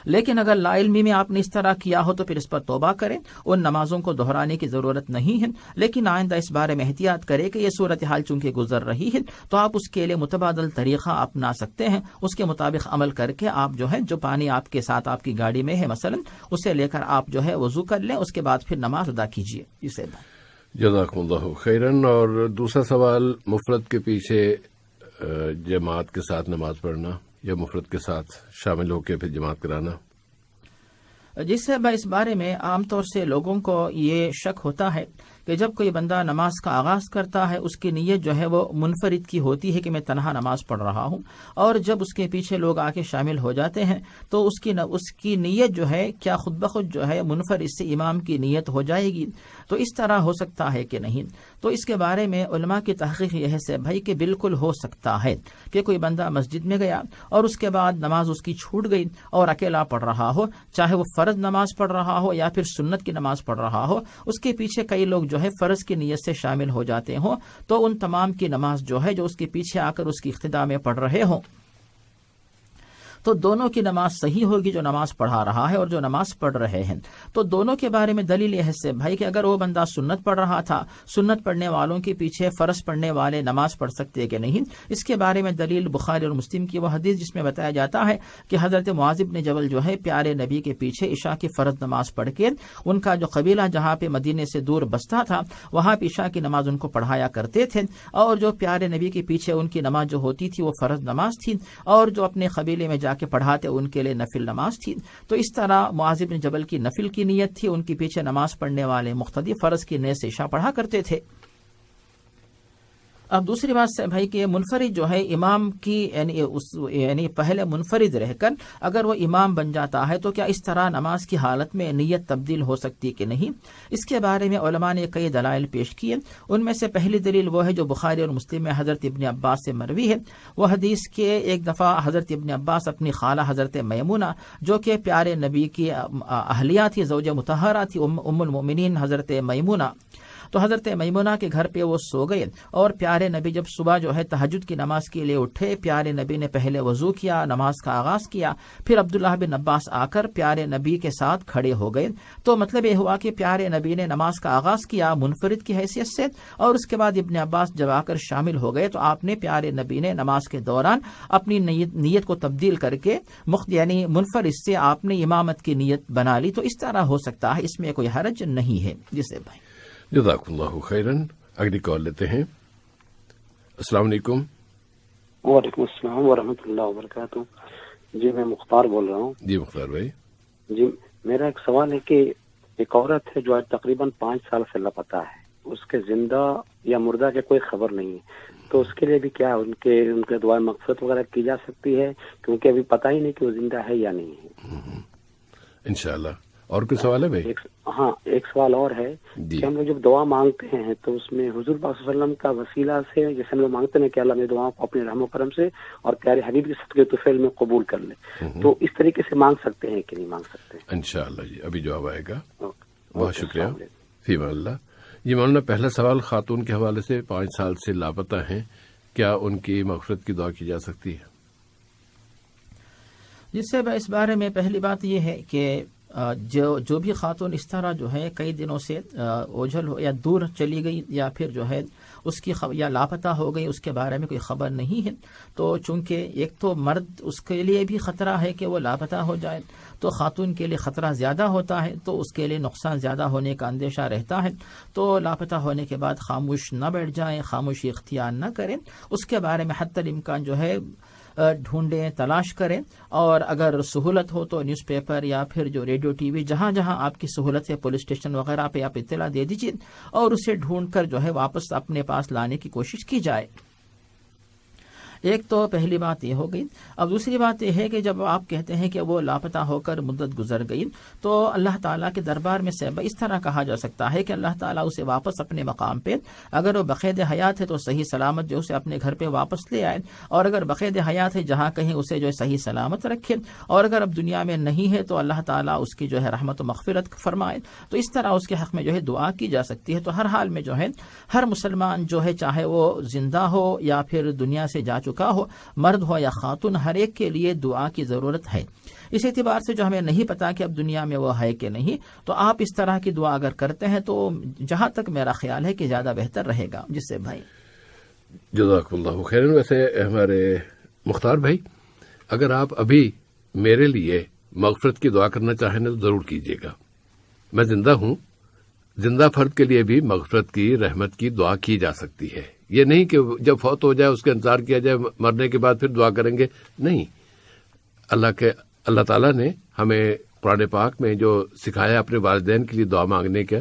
لیکن اگر لا علمی میں آپ نے اس طرح کیا ہو تو پھر اس پر توبہ کریں، ان نمازوں کو دہرانے کی ضرورت نہیں ہے. لیکن آئندہ اس بارے میں احتیاط کریں کہ یہ صورتحال چونکہ گزر رہی ہے تو آپ اس کے لیے متبادل طریقہ اپنا سکتے ہیں. اس کے مطابق عمل کر کے آپ جو ہے جو پانی آپ کے ساتھ آپ کی گاڑی میں ہے مثلا اسے لے کر آپ جو ہے وضو کر لیں، اس کے بعد پھر نماز ادا کیجیے. اسے جزاکم اللہ خیرن. اور دوسرا سوال، مفرد کے پیچھے جماعت کے ساتھ نماز پڑھنا یا مفرد کے ساتھ شامل ہو کے پھر جماعت کرانا؟ جس سے اس بارے میں عام طور سے لوگوں کو یہ شک ہوتا ہے کہ جب کوئی بندہ نماز کا آغاز کرتا ہے اس کی نیت جو ہے وہ منفرد کی ہوتی ہے کہ میں تنہا نماز پڑھ رہا ہوں، اور جب اس کے پیچھے لوگ آ کے شامل ہو جاتے ہیں تو اس کی نیت جو ہے کیا خود بخود جو ہے منفرد سے امام کی نیت ہو جائے گی؟ تو اس طرح ہو سکتا ہے کہ نہیں؟ تو اس کے بارے میں علماء کی تحقیق یہ ہے بھائی کہ بالکل ہو سکتا ہے کہ کوئی بندہ مسجد میں گیا اور اس کے بعد نماز اس کی چھوٹ گئی اور اکیلا پڑھ رہا ہو، چاہے وہ فرض نماز پڑھ رہا ہو یا پھر سنت کی نماز پڑھ رہا ہو، اس کے پیچھے کئی لوگ جو ہے فرض کی نیت سے شامل ہو جاتے ہوں، تو ان تمام کی نماز جو ہے جو اس کے پیچھے آ کر اس کی اقتداء میں پڑھ رہے ہوں تو دونوں کی نماز صحیح ہوگی، جو نماز پڑھا رہا ہے اور جو نماز پڑھ رہے ہیں. تو دونوں کے بارے میں دلیل یہ ہے بھائی کہ اگر وہ بندہ سنت پڑھ رہا تھا، سنت پڑھنے والوں کے پیچھے فرض پڑھنے والے نماز پڑھ سکتے کہ نہیں؟ اس کے بارے میں دلیل بخاری اور مسلم کی وہ حدیث جس میں بتایا جاتا ہے کہ حضرت معاذ بن جبل جو ہے پیارے نبی کے پیچھے عشاء کی فرض نماز پڑھ کے ان کا جو قبیلہ جہاں پہ مدینے سے دور بستا تھا وہاں پہ عشاء کی نماز ان کو پڑھایا کرتے تھے، اور جو پیارے نبی کے پیچھے ان کی نماز جو ہوتی تھی وہ فرض نماز تھی، اور جو اپنے قبیلے میں جا کے پڑھاتے ان کے لیے نفل نماز تھی. تو اس طرح معاذ بن جبل کی نفل کی نیت تھی، ان کے پیچھے نماز پڑھنے والے مقتدی فرض کی نیت سے عشاء پڑھا کرتے تھے. اب دوسری بات سے بھائی کہ منفرد جو ہے امام کی یعنی پہلے منفرد رہ کر اگر وہ امام بن جاتا ہے تو کیا اس طرح نماز کی حالت میں نیت تبدیل ہو سکتی کہ نہیں؟ اس کے بارے میں علماء نے کئی دلائل پیش کیے. ان میں سے پہلی دلیل وہ ہے جو بخاری اور مسلم میں حضرت ابن عباس سے مروی ہے. وہ حدیث کے ایک دفعہ حضرت ابن عباس اپنی خالہ حضرت میمونہ جو کہ پیارے نبی کی اہلیہ تھی، زوجہ مطہرہ تھی، ام المؤمنین حضرت میمونہ، تو حضرت میمونہ کے گھر پہ وہ سو گئے اور پیارے نبی جب صبح جو ہے تہجد کی نماز کے لیے اٹھے، پیارے نبی نے پہلے وضو کیا، نماز کا آغاز کیا، پھر عبداللہ بن عباس آ کر پیارے نبی کے ساتھ کھڑے ہو گئے. تو مطلب یہ ہوا کہ پیارے نبی نے نماز کا آغاز کیا منفرد کی حیثیت سے، اور اس کے بعد ابن عباس جب آ کر شامل ہو گئے تو آپ نے پیارے نبی نے نماز کے دوران اپنی نیت کو تبدیل کر کے یعنی منفرد سے آپ نے امامت کی نیت بنا لی. تو اس طرح ہو سکتا ہے، اس میں کوئی حرج نہیں ہے. جسے بھائی جزاک اللہ خیرن. اگلی کال لیتے ہیں. السلام علیکم. وعلیکم السلام ورحمۃ اللہ وبرکاتہ. جی میں مختار بول رہا ہوں. جی مختار بھائی. جی میرا ایک سوال ہے کہ ایک عورت ہے جو آج تقریباً 5 سال سے لاپتہ ہے، اس کے زندہ یا مردہ کے کوئی خبر نہیں ہے، تو اس کے لیے بھی کیا ان کے دعائے مغفرت وغیرہ کی جا سکتی ہے؟ کیونکہ ابھی پتہ ہی نہیں کہ وہ زندہ ہے یا نہیں ہے. انشاءاللہ اور کوئی سوال ہے بھائی؟ ہاں ایک سوال اور ہے کہ ہم لوگ جب دعا مانگتے ہیں تو اس میں حضور پاک صلی اللہ علیہ وسلم کا وسیلہ سے جیسے ہم لوگ مانگتے ہیں کہ اللہ میری دعاؤں کو اپنے رحم و کرم سے اور پیارے حبیب کے صدقے طفیل میں قبول کر لے، تو اس طریقے سے مانگ سکتے ہیں کہ نہیں مانگ سکتے؟ انشاءاللہ جی ابھی جواب آئے گا. بہت شکریہ. فی امان اللہ. یہ مولانا پہلا سوال خاتون کے حوالے سے 5 سال سے لاپتہ ہیں، کیا ان کی مغفرت کی دعا کی جا سکتی ہے؟ جس سے اس بارے میں پہلی بات یہ ہے کہ جو بھی خاتون اس طرح جو ہے کئی دنوں سے اوجھل ہو یا دور چلی گئی یا پھر جو ہے اس کی یا لاپتہ ہو گئی، اس کے بارے میں کوئی خبر نہیں ہے، تو چونکہ ایک تو مرد اس کے لیے بھی خطرہ ہے کہ وہ لاپتہ ہو جائے، تو خاتون کے لیے خطرہ زیادہ ہوتا ہے، تو اس کے لیے نقصان زیادہ ہونے کا اندیشہ رہتا ہے، تو لاپتہ ہونے کے بعد خاموش نہ بیٹھ جائیں، خاموشی اختیار نہ کریں، اس کے بارے میں حتی الامکان جو ہے ڈھونڈیں، تلاش کریں، اور اگر سہولت ہو تو نیوز پیپر یا پھر جو ریڈیو ٹی وی جہاں جہاں آپ کی سہولت ہے پولیس اسٹیشن وغیرہ پہ آپ اطلاع دے دیجیے اور اسے ڈھونڈ کر جو ہے واپس اپنے پاس لانے کی کوشش کی جائے. ایک تو پہلی بات یہ ہو گئی. اب دوسری بات یہ ہے کہ جب آپ کہتے ہیں کہ وہ لاپتہ ہو کر مدت گزر گئی تو اللہ تعالیٰ کے دربار میں سے اس طرح کہا جا سکتا ہے کہ اللہ تعالیٰ اسے واپس اپنے مقام پہ، اگر وہ بقید حیات ہے تو صحیح سلامت جو اسے اپنے گھر پہ واپس لے آئے، اور اگر بقید حیات ہے جہاں کہیں اسے جو ہے صحیح سلامت رکھے، اور اگر اب دنیا میں نہیں ہے تو اللہ تعالیٰ اس کی جو ہے رحمت و مغفرت فرمائے. تو اس طرح اس کے حق میں جو ہے دعا کی جا سکتی ہے. تو ہر حال میں جو ہے ہر مسلمان جو ہے چاہے وہ زندہ ہو یا پھر دنیا سے جا چکا ہو، مرد ہو یا خاتون، ہر ایک کے لیے دعا کی ضرورت ہے. اس اعتبار سے جو ہمیں نہیں پتا کہ اب دنیا میں وہ ہے کہ نہیں، تو آپ اس طرح کی دعا اگر کرتے ہیں تو جہاں تک میرا خیال ہے کہ زیادہ بہتر رہے گا. جس سے بھائی جزاک اللہ خیر. ویسے ہمارے مختار بھائی، اگر آپ ابھی میرے لیے مغفرت کی دعا کرنا چاہیں تو ضرور کیجیے گا. میں زندہ ہوں، زندہ فرد کے لیے بھی مغفرت کی رحمت کی دعا کی جا سکتی ہے. یہ نہیں کہ جب فوت ہو جائے اس کا انتظار کیا جائے، مرنے کے بعد پھر دعا کریں گے، نہیں. اللہ تعالیٰ نے ہمیں قرآن پاک میں جو سکھایا اپنے والدین کے لیے دعا مانگنے کا،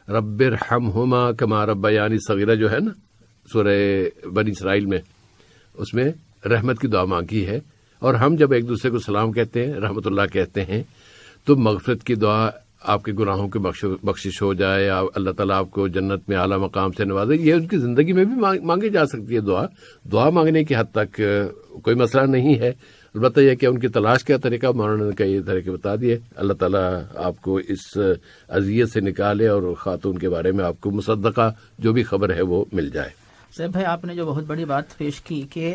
رب ارحمہما کما ربیانی صغیرہ جو ہے نا سورہ بنی اسرائیل میں، اس میں رحمت کی دعا مانگی ہے. اور ہم جب ایک دوسرے کو سلام کہتے ہیں، رحمت اللہ کہتے ہیں، تو مغفرت کی دعا، آپ کے گناہوں کی بخشش ہو جائے، اللہ تعالیٰ آپ کو جنت میں اعلیٰ مقام سے نوازے، یہ ان کی زندگی میں بھی مانگی جا سکتی ہے. دعا مانگنے کی حد تک کوئی مسئلہ نہیں ہے. البتہ یہ کہ ان کی تلاش کا طریقہ مولانا نے کئی طریقے بتا دیے. اللہ تعالیٰ آپ کو اس اذیت سے نکالے اور خاتون کے بارے میں آپ کو مصدقہ جو بھی خبر ہے وہ مل جائے. صاحب بھائی، آپ نے جو بہت بڑی بات پیش کی کہ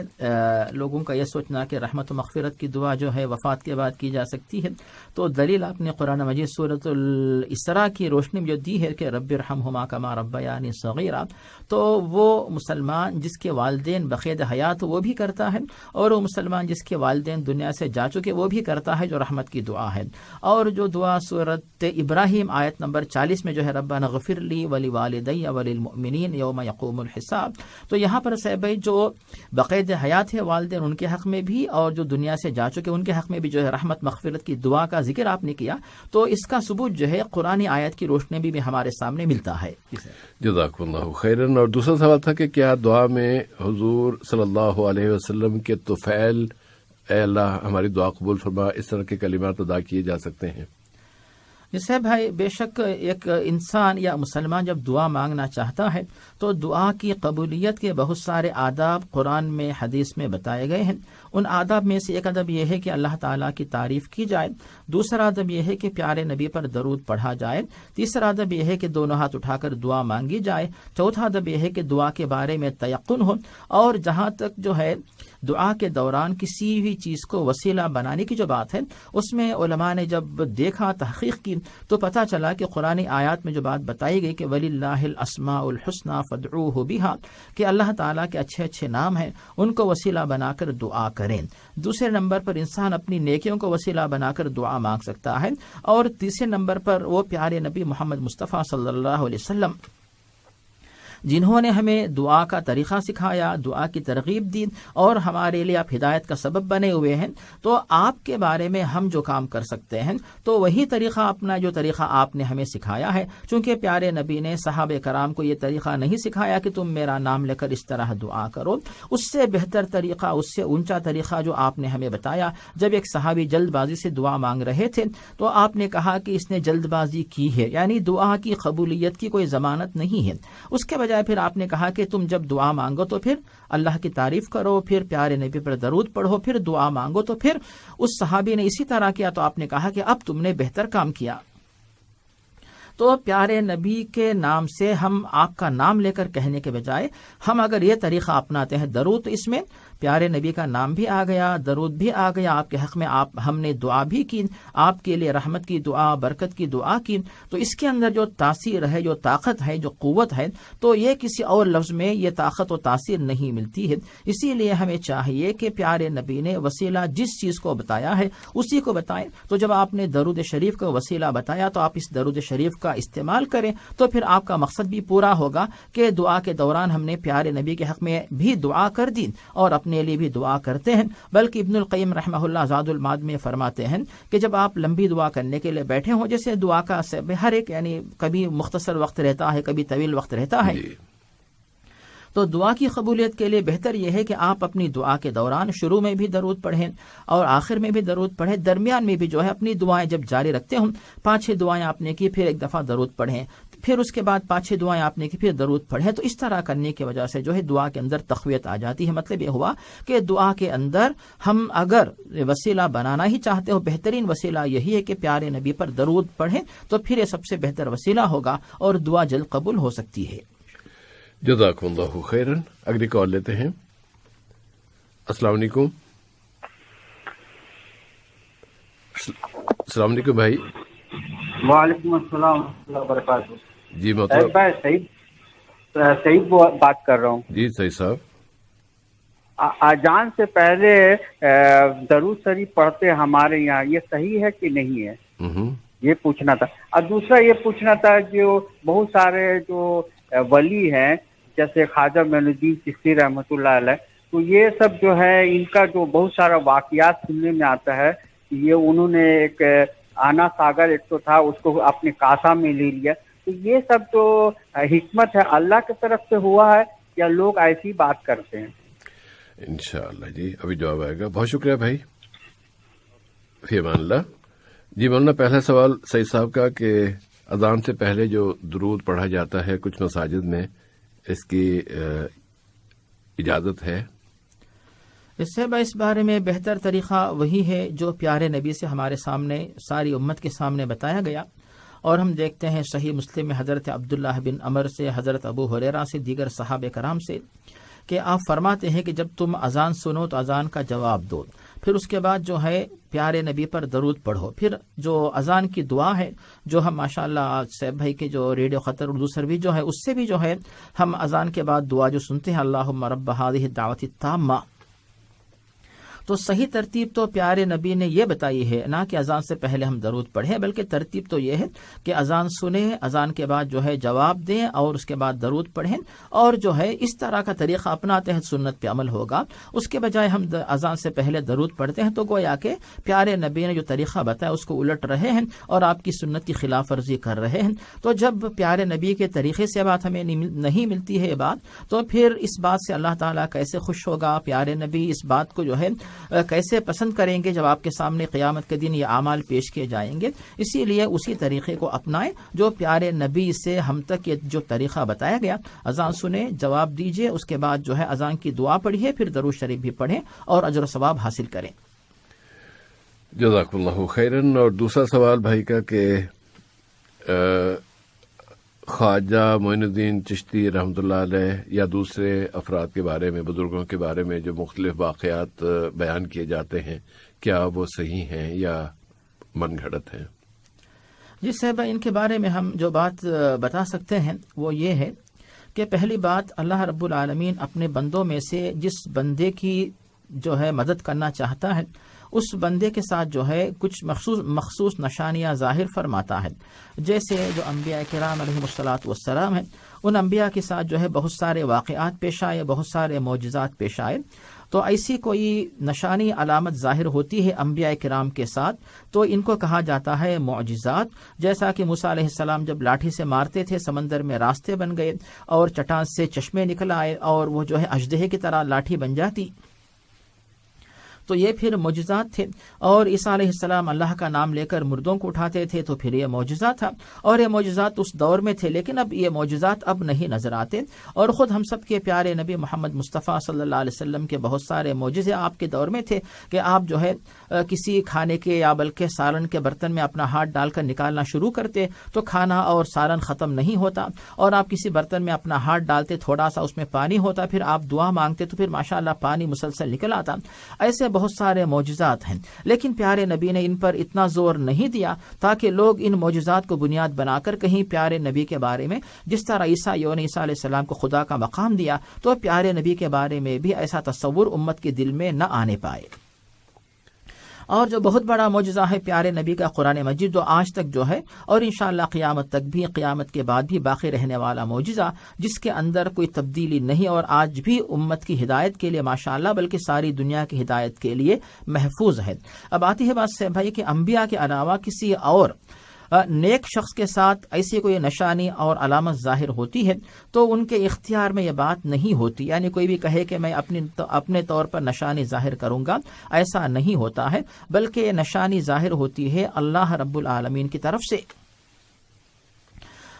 لوگوں کا یہ سوچنا کہ رحمت و مغفرت کی دعا جو ہے وفات کے بعد کی جا سکتی ہے، تو دلیل آپ نے قرآن مجید سورۃ الاسراء کی روشنی میں جو دی ہے کہ رب ارحمہما کما ربیانی صغیرا، تو وہ مسلمان جس کے والدین بقید حیات وہ بھی کرتا ہے، اور وہ مسلمان جس کے والدین دنیا سے جا چکے وہ بھی کرتا ہے، جو رحمت کی دعا ہے. اور جو دعا سورۃ ابراہیم آیت نمبر 40 میں جو ہے ربنا اغفر لی ولوالدی وللمؤمنین یوم یقوم الحساب، تو یہاں پر صاحب بھائی جو بقید حیات ہے والدین ان کے حق میں بھی، اور جو دنیا سے جا چکے ان کے حق میں بھی جو ہے رحمت مغفرت کی دعا کا ذکر آپ نے کیا، تو اس کا ثبوت جو ہے قرآن آیت کی روشنی بھی ہمارے سامنے ملتا ہے. جزاک اللہ خیرن. اور دوسرا سوال تھا کہ کیا دعا میں حضور صلی اللہ علیہ وسلم کے طفیل اے اللہ ہماری دعا قبول فرما، اس طرح کے کلمات ادا کیے جا سکتے ہیں؟ جیسے بھائی بے شک ایک انسان یا مسلمان جب دعا مانگنا چاہتا ہے تو دعا کی قبولیت کے بہت سارے آداب قرآن میں حدیث میں بتائے گئے ہیں. ان آداب میں سے ایک ادب یہ ہے کہ اللہ تعالیٰ کی تعریف کی جائے، دوسرا ادب یہ ہے کہ پیارے نبی پر درود پڑھا جائے، تیسرا ادب یہ ہے کہ دونوں ہاتھ اٹھا کر دعا مانگی جائے، چوتھا ادب یہ ہے کہ دعا کے بارے میں تیقن ہو، اور جہاں تک جو ہے دعا کے دوران کسی بھی چیز کو وسیلہ بنانے کی جو بات ہے، اس میں علماء نے جب دیکھا، تحقیق کی، تو پتہ چلا کہ قرآن آیات میں جو بات بتائی گئی کہ وَلِلَّهِ الْأَسْمَاءُ الْحُسْنَى فَادْعُوهُ بِهَا، کہ اللہ تعالیٰ کے اچھے اچھے نام ہیں، ان کو وسیلہ بنا کر دعا کریں. دوسرے نمبر پر انسان اپنی نیکیوں کو وسیلہ بنا کر دعا مانگ سکتا ہے، اور تیسرے نمبر پر وہ پیارے نبی محمد مصطفیٰ صلی اللہ علیہ وسلم جنہوں نے ہمیں دعا کا طریقہ سکھایا، دعا کی ترغیب دی اور ہمارے لیے آپ ہدایت کا سبب بنے ہوئے ہیں، تو آپ کے بارے میں ہم جو کام کر سکتے ہیں تو وہی طریقہ اپنا جو طریقہ آپ نے ہمیں سکھایا ہے، چونکہ پیارے نبی نے صحابہ کرام کو یہ طریقہ نہیں سکھایا کہ تم میرا نام لے کر اس طرح دعا کرو، اس سے بہتر طریقہ، اس سے اونچا طریقہ جو آپ نے ہمیں بتایا، جب ایک صحابی جلد بازی سے دعا مانگ رہے تھے تو آپ نے کہا کہ اس نے جلد بازی کی ہے، یعنی دعا کی قبولیت کی کوئی ضمانت نہیں ہے۔ اس کے بجائے پھر آپ نے کہا کہ تم جب دعا مانگو تو پھر اللہ کی تعریف کرو، پھر پیارے نبی پر درود پڑھو، پھر دعا مانگو۔ تو پھر اس صحابی نے اسی طرح کیا، تو آپ نے کہا کہ اب تم نے بہتر کام کیا۔ تو پیارے نبی کے نام سے ہم آپ کا نام لے کر کہنے کے بجائے ہم اگر یہ طریقہ اپناتے ہیں درود، تو اس میں پیارے نبی کا نام بھی آ گیا، درود بھی آ گیا، آپ کے حق میں ہم نے دعا بھی کی، آپ کے لیے رحمت کی دعا، برکت کی دعا کی، تو اس کے اندر جو تاثیر ہے، جو طاقت ہے، جو قوت ہے، تو یہ کسی اور لفظ میں یہ طاقت و تاثیر نہیں ملتی ہے۔ اسی لیے ہمیں چاہیے کہ پیارے نبی نے وسیلہ جس چیز کو بتایا ہے اسی کو بتائیں۔ تو جب آپ نے درود شریف کا وسیلہ بتایا تو آپ اس درود شریف کا استعمال کریں، تو پھر آپ کا مقصد بھی پورا ہوگا کہ دعا کے دوران ہم نے پیارے نبی کے حق میں بھی دعا کر دی اور اپنے لیے بھی دعا کرتے ہیں۔ بلکہ ابن القیم رحمہ اللہ زاد المعاد میں فرماتے ہیں کہ جب آپ لمبی دعا کرنے کے لیے بیٹھے ہوں، جیسے دعا کا ہر ایک یعنی کبھی مختصر وقت رہتا ہے، کبھی طویل وقت رہتا ہے، تو دعا کی قبولیت کے لیے بہتر یہ ہے کہ آپ اپنی دعا کے دوران شروع میں بھی درود پڑھیں اور آخر میں بھی درود پڑھیں، درمیان میں بھی جو ہے اپنی دعائیں جب جاری رکھتے ہوں، 5-6 دعائیں آپ نے کی، پھر ایک دفعہ درود پڑھیں، پھر اس کے بعد 5-6 دعائیں آپ نے کی، پھر درود پڑھیں۔ تو اس طرح کرنے کی وجہ سے جو ہے دعا کے اندر تقویت آ جاتی ہے۔ مطلب یہ ہوا کہ دعا کے اندر ہم اگر وسیلہ بنانا ہی چاہتے ہو، بہترین وسیلہ یہی ہے کہ پیارے نبی پر درود پڑھیں، تو پھر یہ سب سے بہتر وسیلہ ہوگا اور دعا جلد قبول ہو سکتی ہے۔ جزاکم اللہ خیرن۔ اگلی کال لیتے ہیں۔ السلام علیکم۔ السلام علیکم بھائی۔ وعلیکم السلام ورحمۃ اللہ وبرکاتہ۔ جی محترم بھائی سعید بات کر رہا ہوں۔ جی سعید صاحب، اذان سے پہلے درود شریف پڑھتے ہمارے یہاں، یہ صحیح ہے کہ نہیں ہے؟ یہ پوچھنا تھا۔ اور دوسرا یہ پوچھنا تھا، جو بہت سارے جو ولی ہیں جیسے خواجہ معین الدین چشتی رحمۃ اللہ علیہ، تو یہ سب جو ہے ان کا جو بہت سارا واقعات سننے میں آتا ہے، یہ انہوں نے ایک آنا ساگر ایک تو تھا، اس کو اپنے کاسا میں لے لیا، تو یہ سب تو حکمت ہے اللہ کی طرف سے ہوا ہے یا لوگ ایسی بات کرتے ہیں؟ انشاءاللہ جی ابھی جواب آئے گا۔ بہت شکریہ بھائی، فی امان اللہ۔ جی مولانا، پہلا سوال سعید صاحب کا کہ اذان سے پہلے جو درود پڑھا جاتا ہے کچھ مساجد میں، اس کی اجازت ہے؟ اس سے اس بارے میں بہتر طریقہ وہی ہے جو پیارے نبی سے ہمارے سامنے، ساری امت کے سامنے بتایا گیا، اور ہم دیکھتے ہیں صحیح مسلم میں حضرت عبداللہ بن عمر سے، حضرت ابو ہریرہ سے، دیگر صحابہ کرام سے، کہ آپ فرماتے ہیں کہ جب تم اذان سنو تو اذان کا جواب دو، پھر اس کے بعد جو ہے پیارے نبی پر درود پڑھو، پھر جو اذان کی دعا ہے جو ہم ماشاءاللہ آج سیب بھائی کے جو ریڈیو خطر اردو سروس جو ہے اس سے بھی جو ہے ہم اذان کے بعد دعا جو سنتے ہیں، اللہم رب هذه الدعوۃ التامہ، تو صحیح ترتیب تو پیارے نبی نے یہ بتائی ہے، نہ کہ اذان سے پہلے ہم درود پڑھیں، بلکہ ترتیب تو یہ ہے کہ اذان سنیں، اذان کے بعد جو ہے جواب دیں اور اس کے بعد درود پڑھیں، اور جو ہے اس طرح کا طریقہ اپناتے ہیں سنت پہ عمل ہوگا۔ اس کے بجائے ہم اذان سے پہلے درود پڑھتے ہیں تو گویا کہ پیارے نبی نے جو طریقہ بتایا اس کو الٹ رہے ہیں اور آپ کی سنت کی خلاف ورزی کر رہے ہیں۔ تو جب پیارے نبی کے طریقے سے بات ہمیں نہیں ملتی ہے بات، تو پھر اس بات سے اللہ تعالیٰ کیسے خوش ہوگا؟ پیارے نبی اس بات کو جو ہے کیسے پسند کریں گے جب آپ کے سامنے قیامت کے دن یہ اعمال پیش کیے جائیں گے؟ اسی لیے اسی طریقے کو اپنائیں جو پیارے نبی سے ہم تک یہ جو طریقہ بتایا گیا، اذان سنیں، جواب دیجئے، اس کے بعد جو ہے اذان کی دعا پڑھیے، پھر درود شریف بھی پڑھیں اور اجر و ثواب حاصل کریں۔ جزاک اللہ خیرن۔ اور دوسرا سوال بھائی کا کہ خواجہ معین الدین چشتی رحمۃ اللہ علیہ یا دوسرے افراد کے بارے میں، بزرگوں کے بارے میں جو مختلف واقعات بیان کیے جاتے ہیں، کیا وہ صحیح ہیں یا من گھڑت ہیں؟ جی صاحب، ان کے بارے میں ہم جو بات بتا سکتے ہیں وہ یہ ہے کہ پہلی بات، اللہ رب العالمین اپنے بندوں میں سے جس بندے کی جو ہے مدد کرنا چاہتا ہے اس بندے کے ساتھ جو ہے کچھ مخصوص نشانیاں ظاہر فرماتا ہے. جیسے جو انبیاء کرام علیہم الصلاۃ والسلام ہیں، ان انبیاء کے ساتھ جو ہے بہت سارے واقعات پیش آئے، بہت سارے معجزات پیش آئے. تو ایسی کوئی نشانی علامت ظاہر ہوتی ہے انبیاء کرام کے ساتھ تو ان کو کہا جاتا ہے معجزات. جیسا کہ موسیٰ علیہ السلام جب لاٹھی سے مارتے تھے سمندر میں راستے بن گئے اور چٹان سے چشمے نکل آئے اور وہ جو ہے اژدہے کی طرح لاٹھی بن جاتی، تو یہ پھر معجزات تھے. اور عیسیٰ علیہ السلام اللہ کا نام لے کر مردوں کو اٹھاتے تھے تو پھر یہ معجزات تھا، اور یہ معجزات اس دور میں تھے. لیکن اب یہ معجزات اب نہیں نظر آتے، اور خود ہم سب کے پیارے نبی محمد مصطفیٰ صلی اللہ علیہ وسلم کے بہت سارے معجزے آپ کے دور میں تھے کہ آپ جو ہے کسی کھانے کے یا بلکہ سالن کے برتن میں اپنا ہاتھ ڈال کر نکالنا شروع کرتے تو کھانا اور سالن ختم نہیں ہوتا، اور آپ کسی برتن میں اپنا ہاتھ ڈالتے تھوڑا سا اس میں پانی ہوتا، پھر آپ دعا مانگتے تو پھر ماشاءاللہ پانی مسلسل نکل آتا. ایسے بہت سارے معجزات ہیں، لیکن پیارے نبی نے ان پر اتنا زور نہیں دیا تاکہ لوگ ان معجزات کو بنیاد بنا کر کہیں پیارے نبی کے بارے میں جس طرح عیسیٰ نے عیسیٰ علیہ السلام کو خدا کا مقام دیا تو پیارے نبی کے بارے میں بھی ایسا تصور امت کے دل میں نہ آنے پائے. اور جو بہت بڑا معجزہ ہے پیارے نبی کا قرآن مجید، جو آج تک جو ہے اور انشاءاللہ قیامت تک بھی، قیامت کے بعد بھی باقی رہنے والا معجزہ جس کے اندر کوئی تبدیلی نہیں اور آج بھی امت کی ہدایت کے لیے ماشاءاللہ بلکہ ساری دنیا کی ہدایت کے لیے محفوظ ہے. اب آتی ہے بات سے بھائی کہ انبیاء کے علاوہ کسی اور نیک شخص کے ساتھ ایسی کوئی نشانی اور علامت ظاہر ہوتی ہے تو ان کے اختیار میں یہ بات نہیں ہوتی، یعنی کوئی بھی کہے کہ میں اپنے طور پر نشانی ظاہر کروں گا، ایسا نہیں ہوتا ہے، بلکہ یہ نشانی ظاہر ہوتی ہے اللہ رب العالمین کی طرف سے.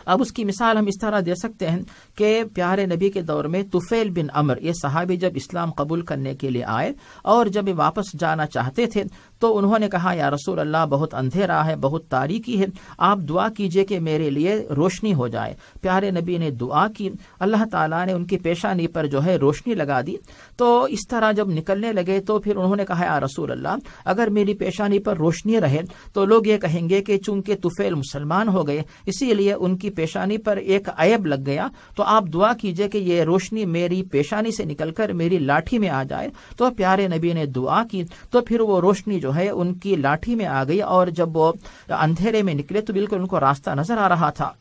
اب اس کی مثال ہم اس طرح دے سکتے ہیں کہ پیارے نبی کے دور میں طفیل بن عمر یہ صحابی جب اسلام قبول کرنے کے لیے آئے اور جب واپس جانا چاہتے تھے تو انہوں نے کہا یا رسول اللہ بہت اندھیرا ہے، بہت تاریکی ہے، آپ دعا کیجئے کہ میرے لیے روشنی ہو جائے. پیارے نبی نے دعا کی، اللہ تعالیٰ نے ان کی پیشانی پر جو ہے روشنی لگا دی. تو اس طرح جب نکلنے لگے تو پھر انہوں نے کہا یا رسول اللہ اگر میری پیشانی پر روشنی رہے تو لوگ یہ کہیں گے کہ چونکہ طفیل مسلمان ہو گئے اسی لیے ان کی پیشانی پر ایک عیب لگ گیا، تو آپ دعا کیجئے کہ یہ روشنی میری پیشانی سے نکل کر میری لاٹھی میں آ جائے. تو پیارے نبی نے دعا کی تو پھر وہ روشنی جو ہے ان کی لاٹھی میں آ گئی، اور جب وہ اندھیرے میں نکلے تو بالکل ان کو راستہ نظر آ رہا تھا.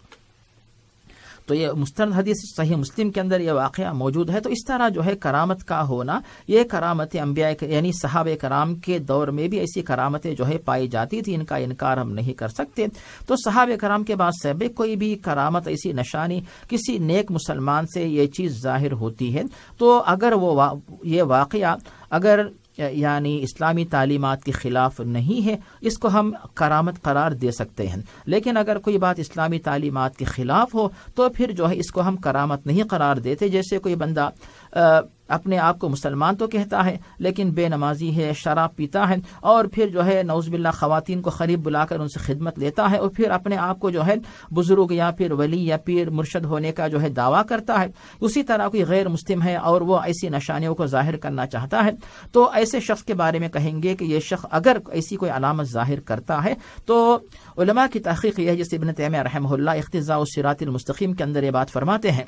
تو یہ مستند حدیث صحیح مسلم کے اندر یہ واقعہ موجود ہے. تو اس طرح جو ہے کرامت کا ہونا، یہ کرامت انبیاء یعنی صحابہ کرام کے دور میں بھی ایسی کرامتیں جو ہے پائی جاتی تھی، ان کا انکار ہم نہیں کر سکتے. تو صحابہ کرام کے بعد سے کوئی بھی کرامت ایسی نشانی کسی نیک مسلمان سے یہ چیز ظاہر ہوتی ہے تو اگر وہ یہ واقعہ اگر یعنی اسلامی تعلیمات کے خلاف نہیں ہے اس کو ہم کرامت قرار دے سکتے ہیں. لیکن اگر کوئی بات اسلامی تعلیمات کے خلاف ہو تو پھر جو ہے اس کو ہم کرامت نہیں قرار دیتے. جیسے کوئی بندہ اپنے آپ کو مسلمان تو کہتا ہے لیکن بے نمازی ہے، شراب پیتا ہے، اور پھر جو ہے نعوذ باللہ خواتین کو قریب بلا کر ان سے خدمت لیتا ہے، اور پھر اپنے آپ کو جو ہے بزرگ یا پھر ولی یا پیر مرشد ہونے کا جو ہے دعویٰ کرتا ہے. اسی طرح کوئی غیر مسلم ہے اور وہ ایسی نشانیوں کو ظاہر کرنا چاہتا ہے تو ایسے شخص کے بارے میں کہیں گے کہ یہ شخص اگر ایسی کوئی علامت ظاہر کرتا ہے تو علماء کی تحقیق یہ ہے، جیسے ابن تیمیہ رحمہ اللہ اقتضاء الصراط المستقیم کے اندر یہ بات فرماتے ہیں،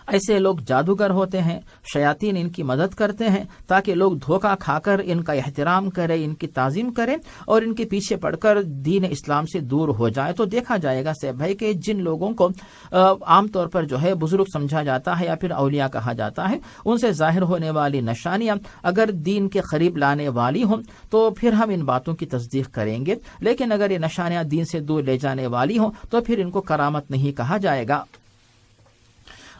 ایسے لوگ جادوگر ہوتے ہیں، شیاطین ان کی مدد کرتے ہیں تاکہ لوگ دھوکہ کھا کر ان کا احترام کریں، ان کی تعظیم کریں اور ان کے پیچھے پڑ کر دین اسلام سے دور ہو جائے. تو دیکھا جائے گا صاحب بھائی کہ جن لوگوں کو عام طور پر جو ہے بزرگ سمجھا جاتا ہے یا پھر اولیاء کہا جاتا ہے، ان سے ظاہر ہونے والی نشانیاں اگر دین کے قریب لانے والی ہوں تو پھر ہم ان باتوں کی تصدیق کریں گے. لیکن اگر یہ نشانیاں دین سے دور لے جانے والی ہوں تو پھر ان کو کرامت نہیں کہا جائے گا.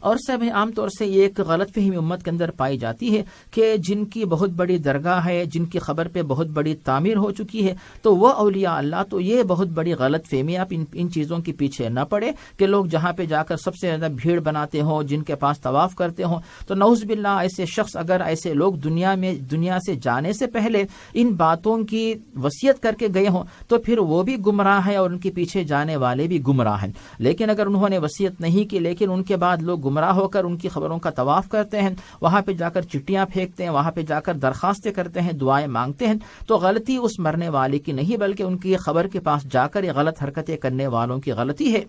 اور سب عام طور سے یہ ایک غلط فہمی امت کے اندر پائی جاتی ہے کہ جن کی بہت بڑی درگاہ ہے، جن کی خبر پہ بہت بڑی تعمیر ہو چکی ہے تو وہ اولیاء اللہ. تو یہ بہت بڑی غلط فہمی، آپ ان چیزوں کے پیچھے نہ پڑے کہ لوگ جہاں پہ جا کر سب سے زیادہ بھیڑ بناتے ہوں، جن کے پاس طواف کرتے ہوں. تو نعوذ باللہ ایسے شخص اگر ایسے لوگ دنیا سے جانے سے پہلے ان باتوں کی وصیت کر کے گئے ہوں تو پھر وہ بھی گمراہ ہیں اور ان کے پیچھے جانے والے بھی گمراہ ہیں. لیکن اگر انہوں نے وصیت نہیں کی لیکن ان کے بعد لوگ گمراہ ہو کر ان کی خبروں کا طواف کرتے ہیں، وہاں پہ جا کر چٹیاں پھینکتے ہیں، وہاں پہ جا کر درخواستیں کرتے ہیں، دعائیں مانگتے ہیں، تو غلطی اس مرنے والے کی نہیں بلکہ ان کی خبر کے پاس جا کر یہ غلط حرکتیں کرنے والوں کی غلطی ہے.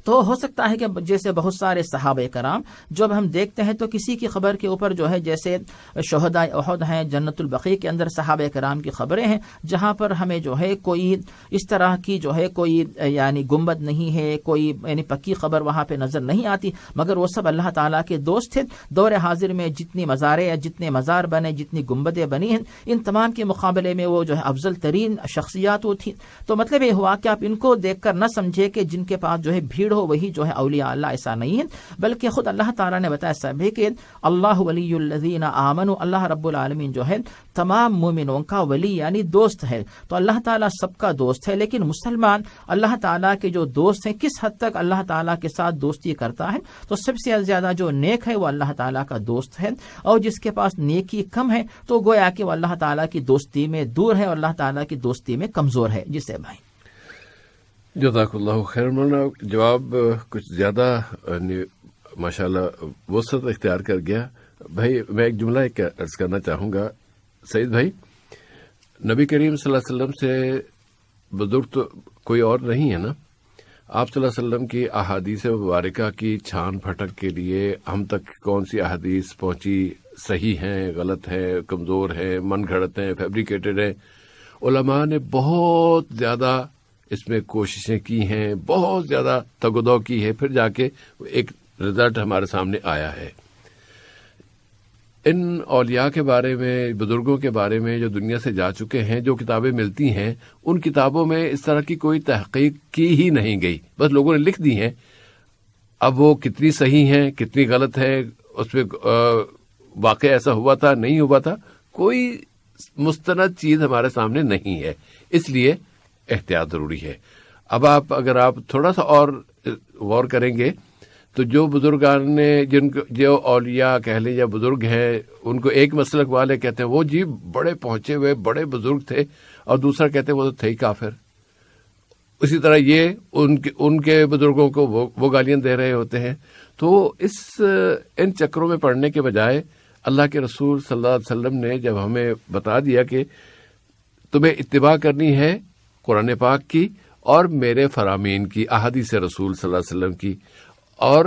تو ہو سکتا ہے کہ جیسے بہت سارے صحابہ کرام جب ہم دیکھتے ہیں تو کسی کی خبر کے اوپر جو ہے جیسے شہداء احد ہیں، جنت البقیع کے اندر صحابہ کرام کی خبریں ہیں جہاں پر ہمیں جو ہے کوئی اس طرح کی جو ہے کوئی یعنی گنبد نہیں ہے، کوئی یعنی پکی خبر وہاں پہ نظر نہیں آتی، مگر وہ سب اللہ تعالیٰ کے دوست تھے۔ دور حاضر میں جتنی مزاریں یا جتنے مزار بنے، جتنی گنبدیں بنی ہیں، ان تمام کے مقابلے میں وہ جو ہے افضل ترین شخصیات وہ تھیں۔ تو مطلب یہ ہوا کہ آپ ان کو دیکھ کر نہ سمجھے کہ جن کے پاس جو ہے بھیڑ ہو وہی جو ہے اولیاء اللہ، ایسا نہیں ہے، بلکہ خود اللہ تعالیٰ نے بتایا سب ہے کہ اللہ ولی الذین آمنوا، اللہ رب العالمین جو ہے تمام مومنوں کا ولی یعنی دوست ہے۔ تو اللہ تعالیٰ سب کا دوست ہے، لیکن مسلمان اللہ تعالیٰ کے جو دوست ہیں کس حد تک اللہ تعالیٰ کے ساتھ دوستی کرتا ہے، تو سب سے زیادہ جو نیک ہے وہ اللہ تعالیٰ کا دوست ہے، اور جس کے پاس نیکی کم ہے تو گویا کہ وہ اللہ تعالیٰ کی دوستی میں دور ہے اور اللہ تعالیٰ کی دوستی میں کمزور ہے۔ جسے بھائی جزاک اللہ خیر، مولانا جواب کچھ زیادہ ماشاءاللہ وسعت اختیار کر گیا۔ بھائی میں ایک جملہ عرض کرنا چاہوں گا سعید بھائی، نبی کریم صلی اللہ علیہ وسلم سے بزرگ تو کوئی اور نہیں ہے نا، آپ صلی اللہ علیہ وسلم کی احادیث مبارکہ کی چھان پھٹک کے لیے ہم تک کون سی احادیث پہنچی، صحیح ہیں، غلط ہیں، کمزور ہیں، من گھڑت ہیں، فیبریکیٹڈ ہیں، علماء نے بہت زیادہ اس میں کوششیں کی ہیں، بہت زیادہ تگودو کی ہے، پھر جا کے ایک رزلٹ ہمارے سامنے آیا ہے۔ ان اولیاء کے بارے میں، بزرگوں کے بارے میں جو دنیا سے جا چکے ہیں، جو کتابیں ملتی ہیں، ان کتابوں میں اس طرح کی کوئی تحقیق کی ہی نہیں گئی، بس لوگوں نے لکھ دی ہیں۔ اب وہ کتنی صحیح ہیں، کتنی غلط ہے، اس میں واقع ایسا ہوا تھا نہیں ہوا تھا، کوئی مستند چیز ہمارے سامنے نہیں ہے، اس لیے احتیاط ضروری ہے۔ اب اگر آپ تھوڑا سا اور غور کریں گے تو جو بزرگان نے جو اولیاء کہہ لیں یا بزرگ ہیں، ان کو ایک مسلک والے کہتے ہیں وہ جی بڑے پہنچے ہوئے بڑے بزرگ تھے، اور دوسرا کہتے ہیں وہ تو تھے ہی کافر۔ اسی طرح یہ ان کے بزرگوں کو وہ گالیاں دے رہے ہوتے ہیں۔ تو ان چکروں میں پڑنے کے بجائے اللہ کے رسول صلی اللہ علیہ وسلم نے جب ہمیں بتا دیا کہ تمہیں اتباع کرنی ہے قرآن پاک کی اور میرے فرامین کی، احادیث رسول صلی اللہ علیہ وسلم کی، اور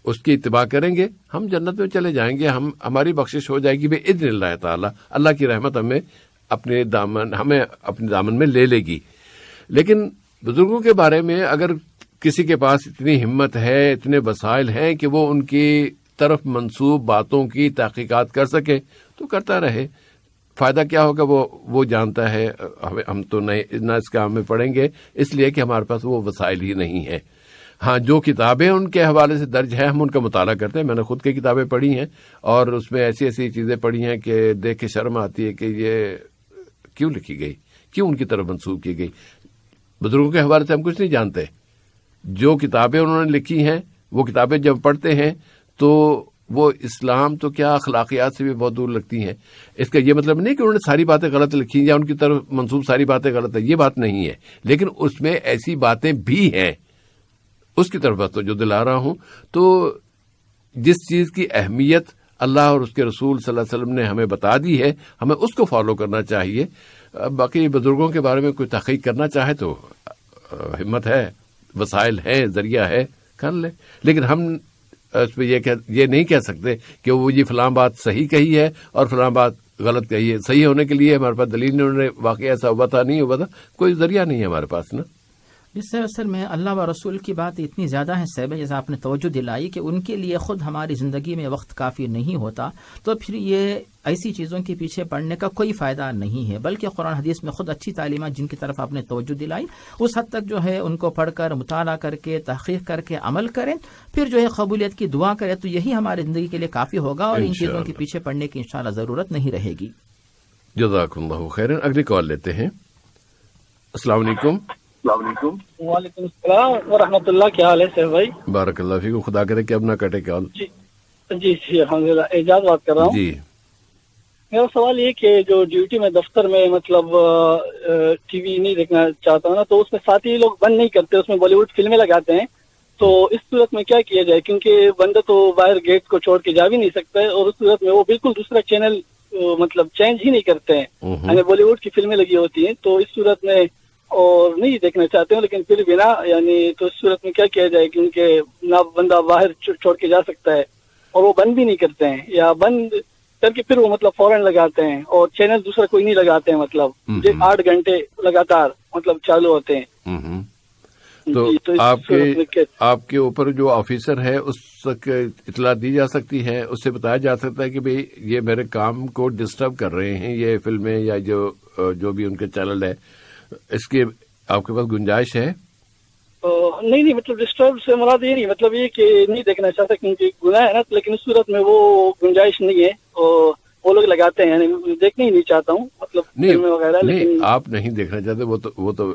اس کی اتباع کریں گے ہم جنت میں چلے جائیں گے، ہماری بخشش ہو جائے گی باذن اللہ تعالی، اللہ کی رحمت ہمیں اپنے دامن میں لے لے گی۔ لیکن بزرگوں کے بارے میں اگر کسی کے پاس اتنی ہمت ہے، اتنے وسائل ہیں کہ وہ ان کی طرف منسوب باتوں کی تحقیقات کر سکے تو کرتا رہے، فائدہ کیا ہوگا وہ جانتا ہے، ہم تو نہ اس کام میں پڑیں گے اس لیے کہ ہمارے پاس وہ وسائل ہی نہیں ہیں۔ ہاں جو کتابیں ان کے حوالے سے درج ہیں ہم ان کا مطالعہ کرتے ہیں، میں نے خود کی کتابیں پڑھی ہیں اور اس میں ایسی ایسی چیزیں پڑھی ہیں کہ دیکھ کے شرم آتی ہے کہ یہ کیوں لکھی گئی، کیوں ان کی طرف منسوب کی گئی۔ بزرگوں کے حوالے سے ہم کچھ نہیں جانتے، جو کتابیں انہوں نے لکھی ہیں وہ کتابیں جب پڑھتے ہیں تو وہ اسلام تو کیا اخلاقیات سے بھی بہت دور لگتی ہیں۔ اس کا یہ مطلب نہیں کہ انہوں نے ساری باتیں غلط لکھی یا ان کی طرف منسوب ساری باتیں غلط ہیں، یہ بات نہیں ہے، لیکن اس میں ایسی باتیں بھی ہیں، اس کی طرف تو جو دلا رہا ہوں۔ تو جس چیز کی اہمیت اللہ اور اس کے رسول صلی اللہ علیہ وسلم نے ہمیں بتا دی ہے ہمیں اس کو فالو کرنا چاہیے۔ باقی بزرگوں کے بارے میں کوئی تحقیق کرنا چاہے تو ہمت ہے، وسائل ہیں، ذریعہ ہے، کر لے، لیکن ہم اس پہ یہ نہیں کہہ سکتے کہ وہ یہ فلاں بات صحیح کہی ہے اور فلاں بات غلط کہی ہے۔ صحیح ہونے کے لیے ہمارے پاس دلیل نہیں، انہوں نے واقعہ ایسا ہوا تھا نہیں ہوا تھا، کوئی ذریعہ نہیں ہے ہمارے پاس نا۔ اس سے اصل میں اللہ و رسول کی بات اتنی زیادہ ہے صاحب، جیسے آپ نے توجہ دلائی کہ ان کے لیے خود ہماری زندگی میں وقت کافی نہیں ہوتا، تو پھر یہ ایسی چیزوں کے پیچھے پڑنے کا کوئی فائدہ نہیں ہے، بلکہ قرآن حدیث میں خود اچھی تعلیمات جن کی طرف آپ نے توجہ دلائی اس حد تک جو ہے ان کو پڑھ کر مطالعہ کر کے تحقیق کر کے عمل کریں، پھر جو ہے قبولیت کی دعا کریں تو یہی ہماری زندگی کے لیے کافی ہوگا اور ان چیزوں کے پیچھے پڑنے کی انشاءاللہ ضرورت نہیں رہے گی۔ جزاک اللہ خیرا۔ اگلی کال لیتے ہیں۔ السلام علیکم۔ السلام علیکم۔ وعلیکم السلام ورحمۃ اللہ، کیا حال ہے صاحب بھائی؟ بارک اللہ فیکم، خدا کرے کہ اب نہ کٹے کال۔ جی الحمدللہ، اعجاز بات کر رہا ہوں۔ جی میرا سوال یہ کہ جو ڈیوٹی میں دفتر میں مطلب ٹی وی نہیں دیکھنا چاہتا ہوں نا، تو اس میں ساتھی لوگ بند نہیں کرتے، اس میں بالی ووڈ فلمیں لگاتے ہیں، تو اس صورت میں کیا کیا جائے؟ کیونکہ بندہ تو باہر گیٹ کو چھوڑ کے جا بھی نہیں سکتا ہے، اور اس صورت میں وہ بالکل دوسرا چینل مطلب چینج ہی نہیں کرتے ہیں، یعنی بالی ووڈ کی فلمیں لگی ہوتی ہیں، تو اس صورت میں اور نہیں دیکھنا چاہتے ہوں، لیکن پھر بھی نا یعنی تو اس صورت میں کیا کیا جائے، کیونکہ نہ بندہ باہر چھوڑ کے جا سکتا ہے اور وہ بند بھی نہیں کرتے ہیں، یا بند کر کے پھر وہ مطلب فوراً لگاتے ہیں، اور چینل دوسرا کوئی نہیں لگاتے ہیں، مطلب 8 گھنٹے لگاتار مطلب چالو ہوتے ہیں۔ تو آپ کے اوپر جو آفیسر ہے اس تک اطلاع دی جا سکتی ہے، اس سے بتایا جا سکتا ہے کہ بھئی یہ میرے کام کو ڈسٹرب کر رہے ہیں یہ فلمیں یا جو بھی ان کے چینل ہے، اس کی آپ کے پاس گنجائش ہے؟ نہیں مطلب ڈسٹرب سے مراد یہ نہیں، مطلب یہ کہ نہیں دیکھنا چاہتا کیونکہ گناہ ہے نا، لیکن اس صورت میں وہ گنجائش نہیں ہے، وہ لوگ لگاتے ہیں، یعنی دیکھنا ہی نہیں چاہتا ہوں مطلب فلمیں وغیرہ۔ نہیں آپ نہیں دیکھنا چاہتے، وہ تو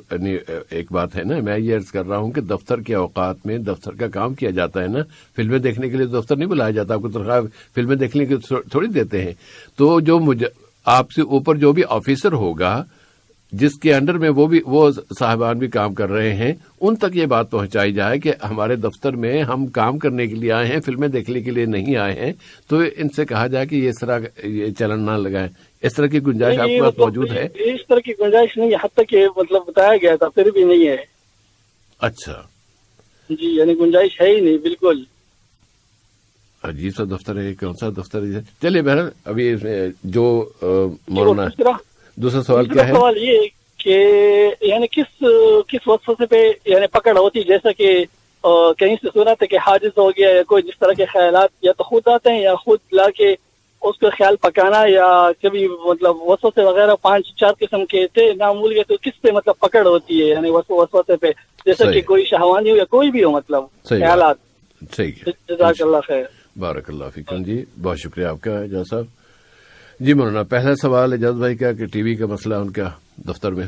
ایک بات ہے نا، میں یہ عرض کر رہا ہوں کہ دفتر کے اوقات میں دفتر کا کام کیا جاتا ہے نا، فلمیں دیکھنے کے لیے دفتر نہیں بلایا جاتا، آپ کو تنخواہ فلمیں دیکھنے کے تھوڑی دیتے ہیں۔ تو جو آپ سے اوپر جو بھی آفیسر ہوگا جس کے انڈر میں وہ صاحبان بھی کام کر رہے ہیں، ان تک یہ بات پہنچائی جائے کہ ہمارے دفتر میں ہم کام کرنے کے لیے آئے ہیں، فلمیں دیکھنے کے لیے نہیں آئے ہیں، تو ان سے کہا جائے کہ اس طرح یہ چلن نہ لگائیں۔ اس طرح کی گنجائش آپ کے پاس موجود ہے؟ اس طرح کی گنجائش نہیں ہے، حتیٰ کہ مطلب بتایا گیا تھا پھر بھی نہیں ہے۔ اچھا جی، یعنی گنجائش ہے ہی نہیں بالکل۔ عجیب سا دفتر ہے، کون سا دفتر ہے؟ چلیے بہرحال ابھی جو مولانا دوسرا سوال کیا ہے؟ سوال یہ کہ یعنی کس وسوسے پہ یعنی پکڑ ہوتی، جیسا کہ کہیں سے سنا تھا کہ حادث ہو گیا یا کوئی جس طرح کے خیالات یا تو خود آتے ہیں یا خود لا کے اس کا خیال پکانا، یا کبھی مطلب وسوسے وغیرہ 5-4 قسم کے تھے نامول کے، تو کس پہ مطلب پکڑ ہوتی ہے یعنی وسوسے پہ، جیسا کہ کوئی شہوانی ہو یا کوئی بھی ہو مطلب خیالات؟ صحیح ہے، جزاک اللہ خیر، بارک اللہ فیکم جی، بہت شکریہ آپ کا اعجاز صاحب جی۔ مولانا پہلا سوال اعجاز بھائی کا کہ ٹی وی کا مسئلہ ان کا دفتر میں۔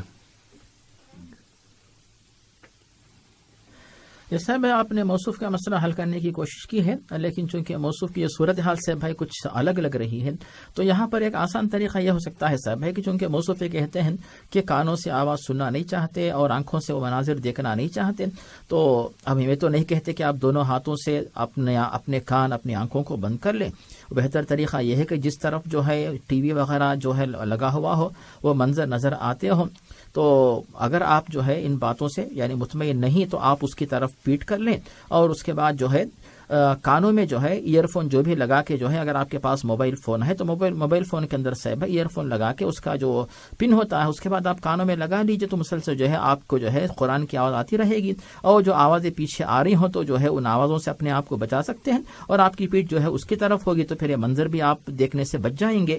جیسا میں آپ نے موصوف کا مسئلہ حل کرنے کی کوشش کی ہے، لیکن چونکہ موصوف کی یہ صورتحال سے بھائی کچھ الگ لگ رہی ہے، تو یہاں پر ایک آسان طریقہ یہ ہو سکتا ہے صاحب ہے کہ چونکہ موصوف یہ کہتے ہیں کہ کانوں سے آواز سننا نہیں چاہتے اور آنکھوں سے وہ مناظر دیکھنا نہیں چاہتے، تو اب ہمیں تو نہیں کہتے کہ آپ دونوں ہاتھوں سے اپنے کان اپنی آنکھوں کو بند کر لیں۔ بہتر طریقہ یہ ہے کہ جس طرف جو ہے ٹی وی وغیرہ جو ہے لگا ہوا ہو وہ منظر نظر آتے ہوں، تو اگر آپ جو ہے ان باتوں سے یعنی مطمئن نہیں تو آپ اس کی طرف پیٹ کر لیں، اور اس کے بعد جو ہے کانوں میں جو ہے ایئر فون جو بھی لگا کے جو ہے، اگر آپ کے پاس موبائل فون ہے تو موبائل فون کے اندر سے ایئر فون لگا کے اس کا جو پن ہوتا ہے اس کے بعد آپ کانوں میں لگا لیجیے، تو مسلسل جو ہے آپ کو جو ہے قرآن کی آواز آتی رہے گی، اور جو آوازیں پیچھے آ رہی ہوں تو جو ہے ان آوازوں سے اپنے آپ کو بچا سکتے ہیں، اور آپ کی پیٹ جو ہے اس کی طرف ہوگی تو پھر یہ منظر بھی آپ دیکھنے سے بچ جائیں گے۔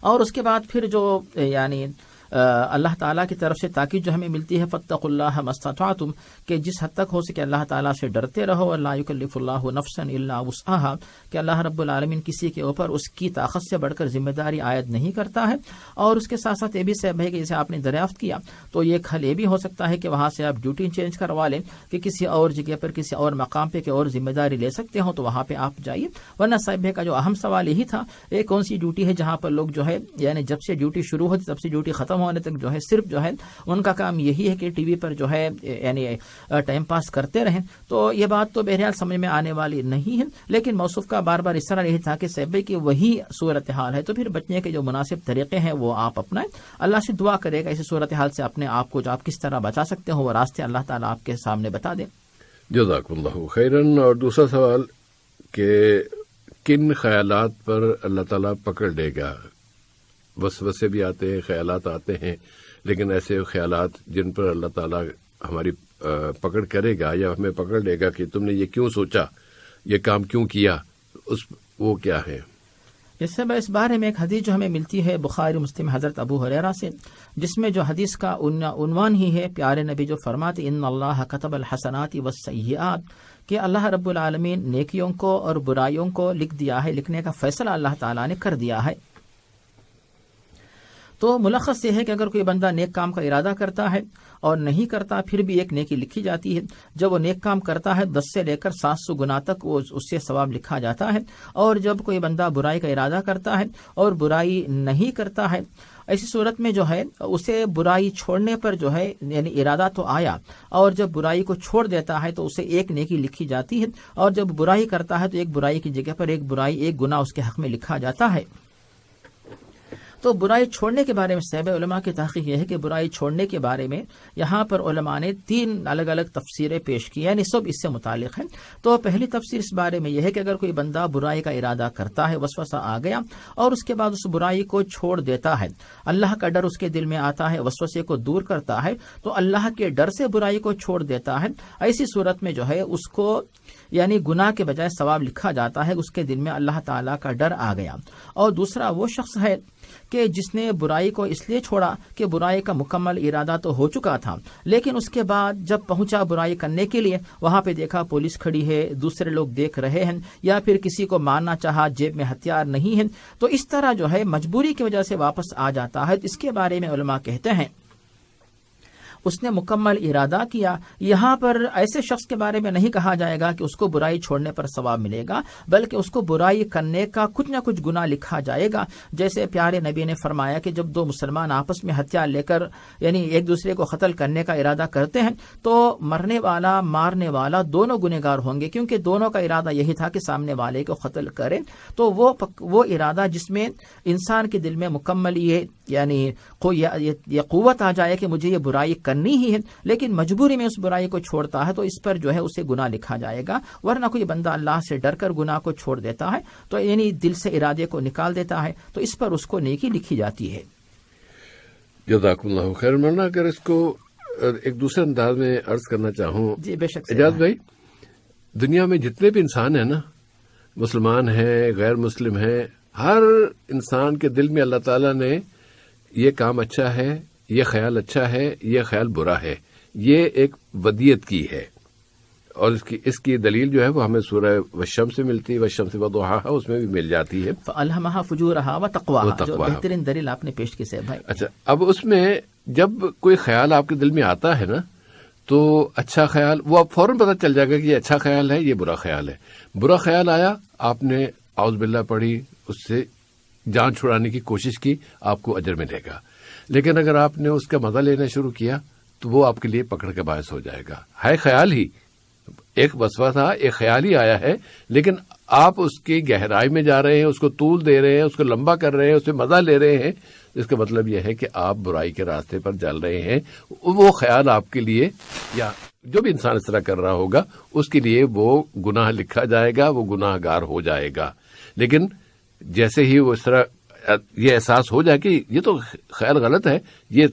اور اس کے بعد پھر جو یعنی اللہ تعالیٰ کی طرف سے تاکید جو ہمیں ملتی ہے فاتقوا اللہ ما استطعتم، کہ جس حد تک ہو سکے اللہ تعالیٰ سے ڈرتے رہو، لا یکلف اللہ نفسا الا وسعها، کہ اللہ رب العالمین کسی کے اوپر اس کی طاقت سے بڑھ کر ذمہ داری عائد نہیں کرتا ہے۔ اور اس کے ساتھ ساتھ یہ بھی صاحب ہے کہ جسے آپ نے دریافت کیا تو یہ حل یہ بھی ہو سکتا ہے کہ وہاں سے آپ ڈیوٹی چینج کروا لیں، کہ کسی اور جگہ پر کسی اور مقام پہ کہ اور ذمہ داری لے سکتے ہوں تو وہاں پہ آپ جائیے، ورنہ صاحب ہے کا جو اہم سوال یہی تھا یہ کون سی ڈیوٹی ہے جہاں پر لوگ جو ہے یعنی جب سے ڈیوٹی شروع ہوتی تب سے ڈیوٹی ختم ہونے تک جو ہے صرف جو ہے ان کا کام یہی ہے کہ ٹی وی پر جو ہے یعنی ٹائم پاس کرتے رہیں، تو یہ بات تو بہرحال سمجھ میں آنے والی نہیں ہے، لیکن موصوف کا بار بار اس طرح یہی تھا کہ صاحب کی وہی صورتحال ہے تو پھر بچنے کے جو مناسب طریقے ہیں وہ آپ اپنائیں، اللہ سے دعا کرے گا اس صورتحال سے اپنے آپ کو جو آپ کس طرح بچا سکتے ہو وہ راستے اللہ تعالیٰ آپ کے سامنے بتا دیں۔ جزاک اللہ خیرن۔ اور دوسرا سوال کہ کن خیالات پر اللہ تعالیٰ پکڑ لے گا؟ وسوسے بھی آتے ہیں، خیالات آتے ہیں، لیکن ایسے خیالات جن پر اللہ تعالیٰ ہماری پکڑ کرے گا یا ہمیں پکڑ لے گا کہ تم نے یہ کیوں سوچا، یہ کام کیوں کیا، وہ کیا ہے؟ اس سے اس بارے میں ایک حدیث جو ہمیں ملتی ہے بخاری مسلم حضرت ابو ہریرہ سے، جس میں جو حدیث کا عنوان ہی ہے پیارے نبی جو فرماتے ان اللہ کتب الحسنات والسیئات، کہ اللہ رب العالمین نیکیوں کو اور برائیوں کو لکھ دیا ہے، لکھنے کا فیصلہ اللہ تعالیٰ نے کر دیا ہے۔ تو ملخص یہ ہے کہ اگر کوئی بندہ نیک کام کا ارادہ کرتا ہے اور نہیں کرتا پھر بھی ایک نیکی لکھی جاتی ہے، جب وہ نیک کام کرتا ہے 10 سے لے کر 700 گنا تک وہ اس سے ثواب لکھا جاتا ہے، اور جب کوئی بندہ برائی کا ارادہ کرتا ہے اور برائی نہیں کرتا ہے، ایسی صورت میں جو ہے اسے برائی چھوڑنے پر جو ہے یعنی ارادہ تو آیا، اور جب برائی کو چھوڑ دیتا ہے تو اسے ایک نیکی لکھی جاتی ہے، اور جب برائی کرتا ہے تو ایک برائی کی جگہ پر ایک برائی ایک گناہ اس کے حق میں لکھا جاتا ہے۔ تو برائی چھوڑنے کے بارے میں صاحب علماء کی تحقیق یہ ہے کہ برائی چھوڑنے کے بارے میں یہاں پر علماء نے 3 الگ الگ تفسیریں پیش کی، یعنی سب اس سے متعلق ہیں۔ تو پہلی تفسیر اس بارے میں یہ ہے کہ اگر کوئی بندہ برائی کا ارادہ کرتا ہے، وسوسہ آ گیا اور اس کے بعد اس برائی کو چھوڑ دیتا ہے، اللہ کا ڈر اس کے دل میں آتا ہے، وسوسے کو دور کرتا ہے، تو اللہ کے ڈر سے برائی کو چھوڑ دیتا ہے، ایسی صورت میں جو ہے اس کو یعنی گناہ کے بجائے ثواب لکھا جاتا ہے، اس کے دل میں اللہ تعالیٰ کا ڈر آ گیا۔ اور دوسرا وہ شخص ہے کہ جس نے برائی کو اس لیے چھوڑا کہ برائی کا مکمل ارادہ تو ہو چکا تھا، لیکن اس کے بعد جب پہنچا برائی کرنے کے لیے، وہاں پہ دیکھا پولیس کھڑی ہے، دوسرے لوگ دیکھ رہے ہیں، یا پھر کسی کو مارنا چاہا، جیب میں ہتھیار نہیں ہے، تو اس طرح جو ہے مجبوری کی وجہ سے واپس آ جاتا ہے۔ اس کے بارے میں علماء کہتے ہیں اس نے مکمل ارادہ کیا۔ یہاں پر ایسے شخص کے بارے میں نہیں کہا جائے گا کہ اس کو برائی چھوڑنے پر ثواب ملے گا، بلکہ اس کو برائی کرنے کا کچھ نہ کچھ گناہ لکھا جائے گا۔ جیسے پیارے نبی نے فرمایا کہ جب 2 مسلمان آپس میں ہتھیار لے کر یعنی ایک دوسرے کو قتل کرنے کا ارادہ کرتے ہیں تو مرنے والا مارنے والا دونوں گنہگار ہوں گے، کیونکہ دونوں کا ارادہ یہی تھا کہ سامنے والے کو قتل کریں۔ تو وہ ارادہ جس میں انسان کے دل میں مکمل یہ قوت آ جائے کہ مجھے یہ برائی کرنی ہی ہے، لیکن مجبوری میں اس برائی کو چھوڑتا ہے، تو اس پر جو ہے اسے گناہ لکھا جائے گا۔ ورنہ کوئی بندہ اللہ سے ڈر کر گناہ کو چھوڑ دیتا ہے تو یعنی دل سے ارادے کو نکال دیتا ہے، تو اس پر اس کو نیکی لکھی جاتی ہے۔ جزاکم اللہ خیر۔ مولانا اگر اس کو ایک دوسرے انداز میں عرض کرنا چاہوں، جی بے شک اجاز بھائی، دنیا میں جتنے بھی انسان ہیں نا، مسلمان ہیں، غیر مسلم ہیں، ہر انسان کے دل میں اللہ تعالیٰ نے یہ کام اچھا ہے، یہ خیال اچھا ہے، یہ خیال برا ہے، یہ ایک ودیت کی ہے، اور اس کی دلیل جو ہے وہ ہمیں سورہ والشمس سے ملتی ہے، والشمس وضحاها، اس میں بھی مل جاتی ہے، فَأَلْهَمَهَا فُجُورَهَا وَتَقْوَاهَا، جو بہترین دلیل آپ نے پیش کی سے بھائی۔ اچھا، اب اس میں جب کوئی خیال آپ کے دل میں آتا ہے نا، تو اچھا خیال وہ آپ فوراً پتہ چل جائے گا کہ یہ اچھا خیال ہے، یہ برا خیال ہے۔ برا خیال آیا، آپ نے اعوذ باللہ پڑھی، اس سے جان چھڑانے کی کوشش کی، آپ کو اجر ملے گا۔ لیکن اگر آپ نے اس کا مزہ لینا شروع کیا تو وہ آپ کے لیے پکڑ کا باعث ہو جائے گا۔ ہے خیال ہی، ایک وسوسہ تھا، ایک خیال ہی آیا ہے، لیکن آپ اس کی گہرائی میں جا رہے ہیں، اس کو طول دے رہے ہیں، اس کو لمبا کر رہے ہیں، اس سے مزہ لے رہے ہیں، اس کا مطلب یہ ہے کہ آپ برائی کے راستے پر چل رہے ہیں۔ وہ خیال آپ کے لیے، یا جو بھی انسان اس طرح کر رہا ہوگا، اس کے لیے وہ گناہ لکھا جائے گا، وہ گناہ گار ہو جائے گا۔ لیکن جیسے ہی وہ اس طرح یہ احساس ہو جائے کہ یہ تو خیال غلط ہے، یہ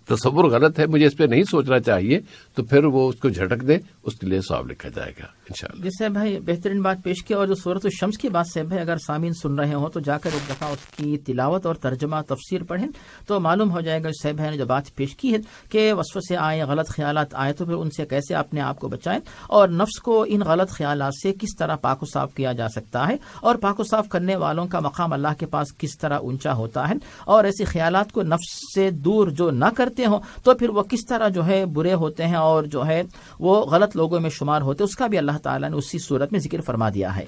تصور غلط ہے، مجھے اس پہ نہیں سوچنا چاہیے، تو پھر وہ اس کو جھٹک دے، اس کے لیے ثواب لکھا جائے گا انشاءاللہ۔ جس سے بھائی بہترین بات پیش کی، اور جو سورۃ الشمس کی بات سے بھائی اگر سامعین سن رہے ہوں تو جا کر ایک دفعہ اس کی تلاوت اور ترجمہ تفسیر پڑھیں تو معلوم ہو جائے گا صاحب بھائی نے جو بات پیش کی ہے کہ وسوسے آئے، غلط خیالات آئے تو پھر ان سے کیسے اپنے آپ کو بچائیں، اور نفس کو ان غلط خیالات سے کس طرح پاک و صاف کیا جا سکتا ہے، اور پاک و صاف کرنے والوں کا مقام اللہ کے پاس کس طرح اونچا ہوتا ہے، اور ایسے خیالات کو نفس سے دور جو نہ کرتے ہوں تو پھر وہ کس طرح جو ہے برے ہوتے ہیں اور جو ہے وہ غلط لوگوں میں شمار ہوتے، اس کا بھی اللہ تعالیٰ نے اسی صورت میں ذکر فرما دیا ہے۔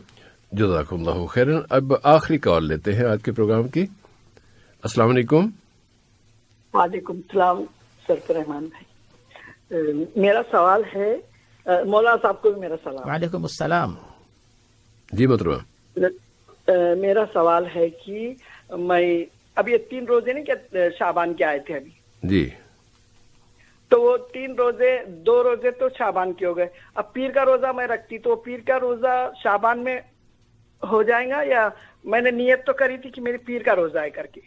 جزاکم اللہ خیرا۔ اب آخری کال لیتے ہیں آج کے پروگرام کی۔ السلام علیکم۔ وعلیکم السلام سرفراز رحمان بھائی، میرا سوال ہے، مولانا صاحب کو بھی میرا سلام۔ وعلیکم السلام۔ جی محترمہ، میرا سوال ہے کہ میں اب یہ 3 روزے نہیں کہ شعبان کے آئے تھے ابھی، جی، تو وہ 3 روزے، 2 روزے تو شعبان کے ہو گئے، اب پیر کا روزہ میں رکھتی تو پیر کا روزہ شعبان میں ہو جائے گا، یا میں نے نیت تو کری تھی کہ میرے پیر کا روزہ ہے کر کے،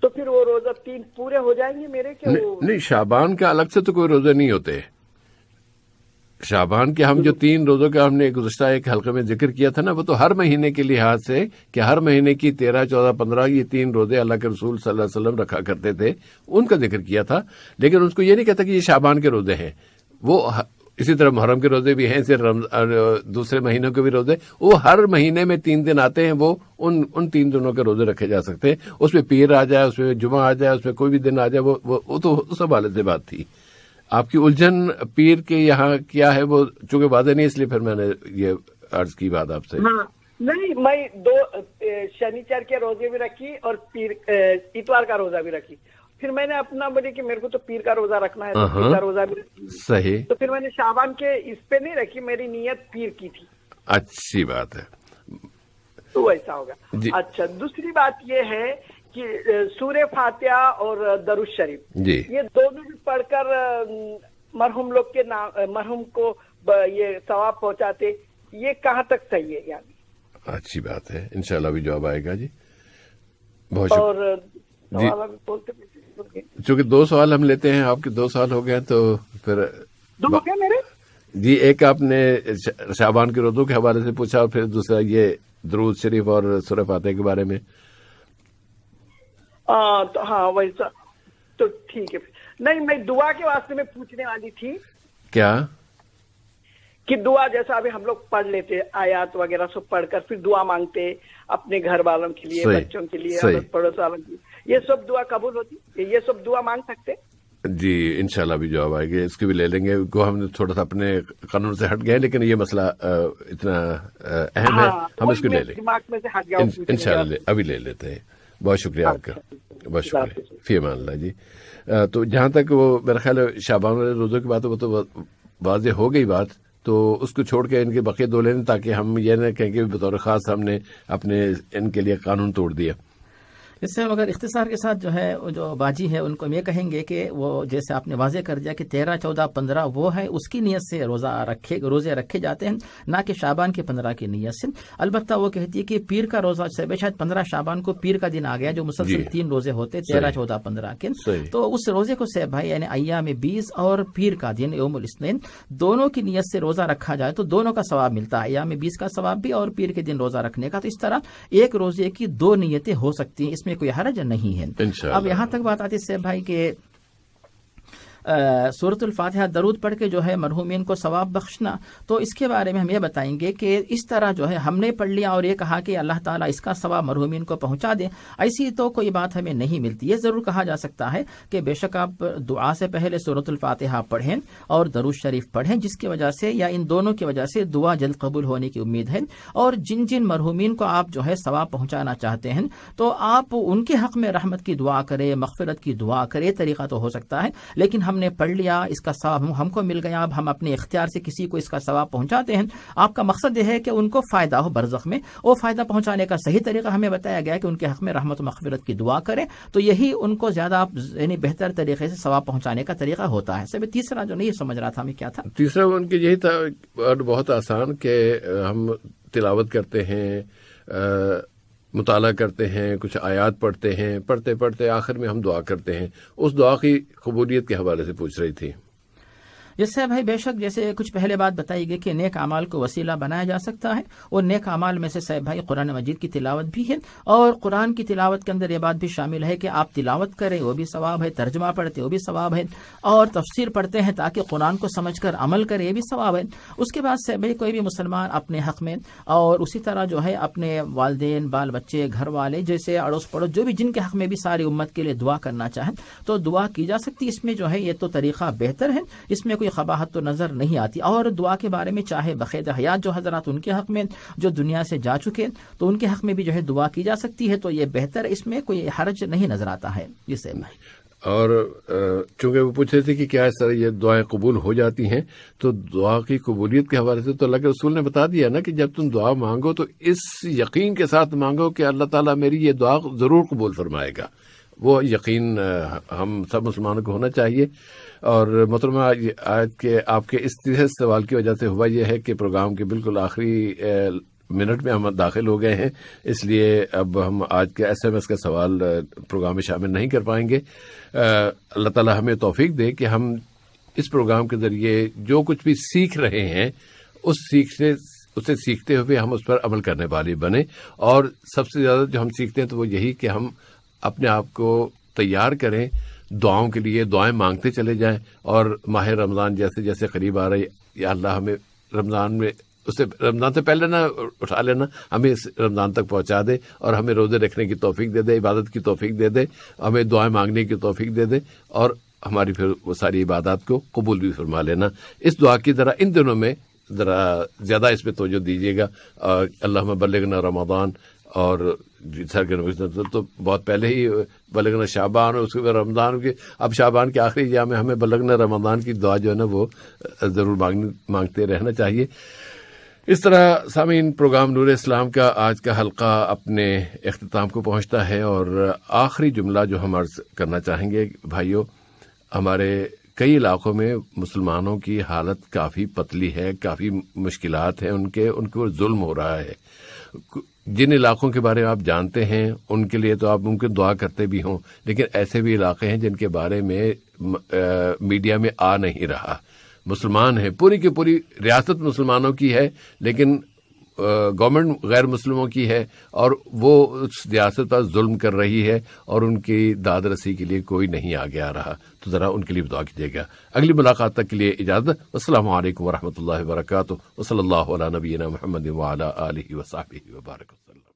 تو پھر وہ روزہ 3 پورے ہو جائیں گے میرے کہ نہیں، شعبان کا الگ سے تو کوئی روزے نہیں ہوتے۔ شعبان کے ہم جو 3 روزوں کا ہم نے گزشتہ ایک حلقے میں ذکر کیا تھا نا، وہ تو ہر مہینے کے لحاظ سے کہ ہر مہینے کی 13، 14، 15 یہ 3 روزے اللہ کے رسول صلی اللہ علیہ وسلم رکھا کرتے تھے، ان کا ذکر کیا تھا، لیکن اس کو یہ نہیں کہتا کہ یہ شعبان کے روزے ہیں۔ وہ اسی طرح محرم کے روزے بھی ہیں، دوسرے مہینوں کے بھی روزے، وہ ہر مہینے میں 3 دن آتے ہیں، وہ ان 3 دنوں کے روزے رکھے جا سکتے ہیں۔ اس میں پیر آ جائے، اس میں جمعہ آ جائے، اس میں کوئی بھی دن آ جائے، وہ تو اس حوالے سے بات تھی۔ آپ کی الجھن پیر کے یہاں کیا ہے وہ چونکہ واضح نہیں، اس لیے پھر میں نے یہ عرض کی بات آپ سے۔ نہیں، میں 2 شنیچر کے روزے بھی رکھی اور پیر اتوار کا روزہ بھی رکھی، پھر میں نے اپنا بولے کہ میرے کو تو پیر کا روزہ رکھنا ہے، تو پیر کا روزہ بھی رکھی، صحیح، تو پھر میں نے شعبان کے اس پہ نہیں رکھی، میری نیت پیر کی تھی۔ اچھی بات ہے۔ تو ویسا ہوگا. اچھا دوسری بات یہ ہے کہ سورہ فاتحہ اور درود شریف یہ دونوں بھی پڑھ کر مرحوم لوگ کے مرحوم کو یہ ثواب پہنچاتے, یہ کہاں تک صحیح ہے؟ یعنی اچھی بات ہے, انشاءاللہ بھی جواب آئے گا جی. بہت شکریہ. چونکہ 2 سوال ہم لیتے ہیں, آپ کے 2 سوال ہو گئے تو پھر 2 ہو گئے میرے جی. ایک آپ نے شعبان کے روزوں کے حوالے سے پوچھا اور پھر دوسرا یہ درود شریف اور سورہ فاتحہ کے بارے میں. ہاں ویسا تو ٹھیک ہے. نہیں میں دعا کے واسطے میں پوچھنے والی تھی. کیا کہ دعا جیسا ابھی ہم لوگ پڑھ لیتے آیات وغیرہ سب پڑھ کر پھر دعا مانگتے اپنے گھر والوں کے لیے, بچوں کے لیے, پڑوس والوں کے لیے, یہ سب دعا قبول ہوتی, یہ سب دعا مانگ سکتے؟ جی انشاءاللہ بھی جواب آئے گا, اس کی بھی لے لیں گے. ہم نے تھوڑا سا اپنے قانون سے ہٹ گئے لیکن یہ مسئلہ اتنا اہم ہے, ہم اس کو لے لیں گے انشاءاللہ. ابھی لے لیتے ہیں. بہت شکریہ آپ کا, بہت شکریہ. فی امان اللہ جی. تو جہاں تک وہ میرا خیال ہے شعبان والے روزوں کی بات ہے وہ تو واضح ہو گئی بات, تو اس کو چھوڑ کے ان کے بقیہ 2 لیں تاکہ ہم یہ نہ کہیں کہ بطور خاص ہم نے اپنے ان کے لیے قانون توڑ دیا. اس سے اگر اختصار کے ساتھ جو ہے جو باجی ہے ان کو ہم یہ کہیں گے کہ وہ جیسے آپ نے واضح کر دیا کہ 13, 14, 15 وہ ہے اس کی نیت سے روزے رکھے جاتے ہیں, نہ کہ شعبان کے 15 کی نیت سے. البتہ وہ کہتی ہے کہ پیر کا روزہ سے شاید 15 شعبان کو پیر کا دن آ گیا جو مسلسل 3 روزے ہوتے 13, 14, 15 کے, تو اس روزے کو سے بھائی یعنی ایام 20 اور پیر کا دن یوم الاثنین دونوں کی نیت سے روزہ رکھا جائے تو دونوں کا ثواب ملتا ہے, ایام 20 کا ثواب بھی اور پیر کے دن روزہ رکھنے کا. تو اس طرح ایک روزے کی 2 نیتیں ہو سکتی ہیں, اس میں کوئی حرج نہیں ہے. اب یہاں تک بات آتی ہے بھائی کہ سورۃ الفاتحہ درود پڑھ کے جو ہے مرحومین کو ثواب بخشنا, تو اس کے بارے میں ہم یہ بتائیں گے کہ اس طرح جو ہے ہم نے پڑھ لیا اور یہ کہا کہ اللہ تعالیٰ اس کا ثواب مرحومین کو پہنچا دے, ایسی تو کوئی بات ہمیں نہیں ملتی. یہ ضرور کہا جا سکتا ہے کہ بے شک آپ دعا سے پہلے سورۃ الفاتحہ پڑھیں اور درود شریف پڑھیں, جس کی وجہ سے یا ان دونوں کی وجہ سے دعا جلد قبول ہونے کی امید ہے. اور جن جن مرحومین کو آپ جو ہے ثواب پہنچانا چاہتے ہیں تو آپ ان کے حق میں رحمت کی دعا کریں, مغفرت کی دعا کریں. طریقہ تو ہو سکتا ہے لیکن ہم نے پڑھ لیا, اس کا ثواب ہم کو مل گیا, اب ہم اپنے اختیار سے کسی کو اس کا ثواب پہنچاتے ہیں. آپ کا مقصد یہ ہے کہ ان کو فائدہ ہو برزخ میں, وہ فائدہ پہنچانے کا صحیح طریقہ ہمیں بتایا گیا کہ ان کے حق میں رحمت و مغفرت کی دعا کریں, تو یہی ان کو زیادہ یعنی بہتر طریقے سے ثواب پہنچانے کا طریقہ ہوتا ہے. سب تیسرا جو نہیں سمجھ رہا تھا ہمیں کیا تھا, تیسرا ان کے یہی تھا اور بہت آسان کہ ہم تلاوت کرتے ہیں, مطالعہ کرتے ہیں, کچھ آیات پڑھتے ہیں, پڑھتے پڑھتے آخر میں ہم دعا کرتے ہیں. اس دعا کی قبولیت کے حوالے سے پوچھ رہی تھی. جس سے بھائی بے شک جیسے کچھ پہلے بات بتائی گئی کہ نیک اعمال کو وسیلہ بنایا جا سکتا ہے, اور نیک اعمال میں سے صاحب بھائی قرآن مجید کی تلاوت بھی ہے, اور قرآن کی تلاوت کے اندر یہ بات بھی شامل ہے کہ آپ تلاوت کریں وہ بھی ثواب ہے, ترجمہ پڑھتے وہ بھی ثواب ہے, اور تفسیر پڑھتے ہیں تاکہ قرآن کو سمجھ کر عمل کرے یہ بھی ثواب ہے. اس کے بعد سے بھائی کوئی بھی مسلمان اپنے حق میں اور اسی طرح جو ہے اپنے والدین, بال بچے, گھر والے جیسے اڑوس پڑوس جو بھی جن کے حق میں بھی ساری امت کے لیے دعا کرنا چاہیں تو دعا کی جا سکتی. اس میں جو ہے یہ تو طریقہ بہتر ہے, اس میں کوئی قباحت تو نظر نہیں آتی. اور دعا کے بارے میں چاہے بقید حیات جو حضرات ان کے حق میں جو دنیا سے جا چکے تو ان کے حق میں بھی جو ہے دعا کی جا سکتی ہے, تو یہ بہتر, اس میں کوئی حرج نہیں نظر آتا ہے. جسے اور چونکہ وہ پوچھ رہے تھے کہ کیا اس طرح یہ دعائیں قبول ہو جاتی ہیں, تو دعا کی قبولیت کے حوالے سے تو اللہ کے رسول نے بتا دیا نا کہ جب تم دعا مانگو تو اس یقین کے ساتھ مانگو کہ اللہ تعالیٰ میری یہ دعا ضرور قبول فرمائے گا. وہ یقین ہم سب مسلمانوں کو ہونا چاہیے. اور محترمہ آج کے آپ کے اس تیسرے سوال کی وجہ سے ہوا یہ ہے کہ پروگرام کے بالکل آخری منٹ میں ہم داخل ہو گئے ہیں, اس لیے اب ہم آج کے SMS کا سوال پروگرام میں شامل نہیں کر پائیں گے. اللہ تعالی ہمیں توفیق دے کہ ہم اس پروگرام کے ذریعے جو کچھ بھی سیکھ رہے ہیں اسے سیکھتے ہوئے ہم اس پر عمل کرنے والے بنیں. اور سب سے زیادہ جو ہم سیکھتے ہیں تو وہ یہی کہ ہم اپنے آپ کو تیار کریں دعاؤں کے لیے, دعائیں مانگتے چلے جائیں. اور ماہ رمضان جیسے جیسے قریب آ رہی, یا اللہ ہمیں رمضان سے پہلے نہ اٹھا لینا, ہمیں اس رمضان تک پہنچا دے اور ہمیں روزے رکھنے کی توفیق دے دے, عبادت کی توفیق دے دے, ہمیں دعائیں مانگنے کی توفیق دے دے, اور ہماری پھر وہ ساری عبادات کو قبول بھی فرما لینا. اس دعا کی ذرا ان دنوں میں ذرا زیادہ اس پہ توجہ دیجیے گا. اللہم بلغنا رمضان, اور تو بہت پہلے ہی بلغنا شعبان اور اس کے بعد رمضان کے, اب شعبان کے آخری ایام میں ہمیں بلغنا رمضان کی دعا جو ہے نا وہ ضرور مانگتے رہنا چاہیے. اس طرح سامعین پروگرام نور اسلام کا آج کا حلقہ اپنے اختتام کو پہنچتا ہے، اور آخری جملہ جو ہم عرض کرنا چاہیں گے بھائیوں، ہمارے کئی علاقوں میں مسلمانوں کی حالت کافی پتلی ہے، کافی مشکلات ہیں، ان کو ظلم ہو رہا ہے. جن علاقوں کے بارے میں آپ جانتے ہیں ان کے لیے تو آپ ممکن دعا کرتے بھی ہوں، لیکن ایسے بھی علاقے ہیں جن کے بارے میں میڈیا میں آ نہیں رہا. مسلمان ہیں، پوری کی پوری ریاست مسلمانوں کی ہے، لیکن گورنمنٹ غیر مسلموں کی ہے، اور وہ اس ریاست پر ظلم کر رہی ہے اور ان کی داد رسی کے لیے کوئی نہیں آگے آ رہا. تو ذرا ان کے لیے دعا کیجیے گا. اگلی ملاقات تک کے لیے اجازت. السلام علیکم ورحمۃ اللہ وبرکاتہ. وصلی اللہ علی نبینا محمد وعلی آلہ وصحبہ وبارک.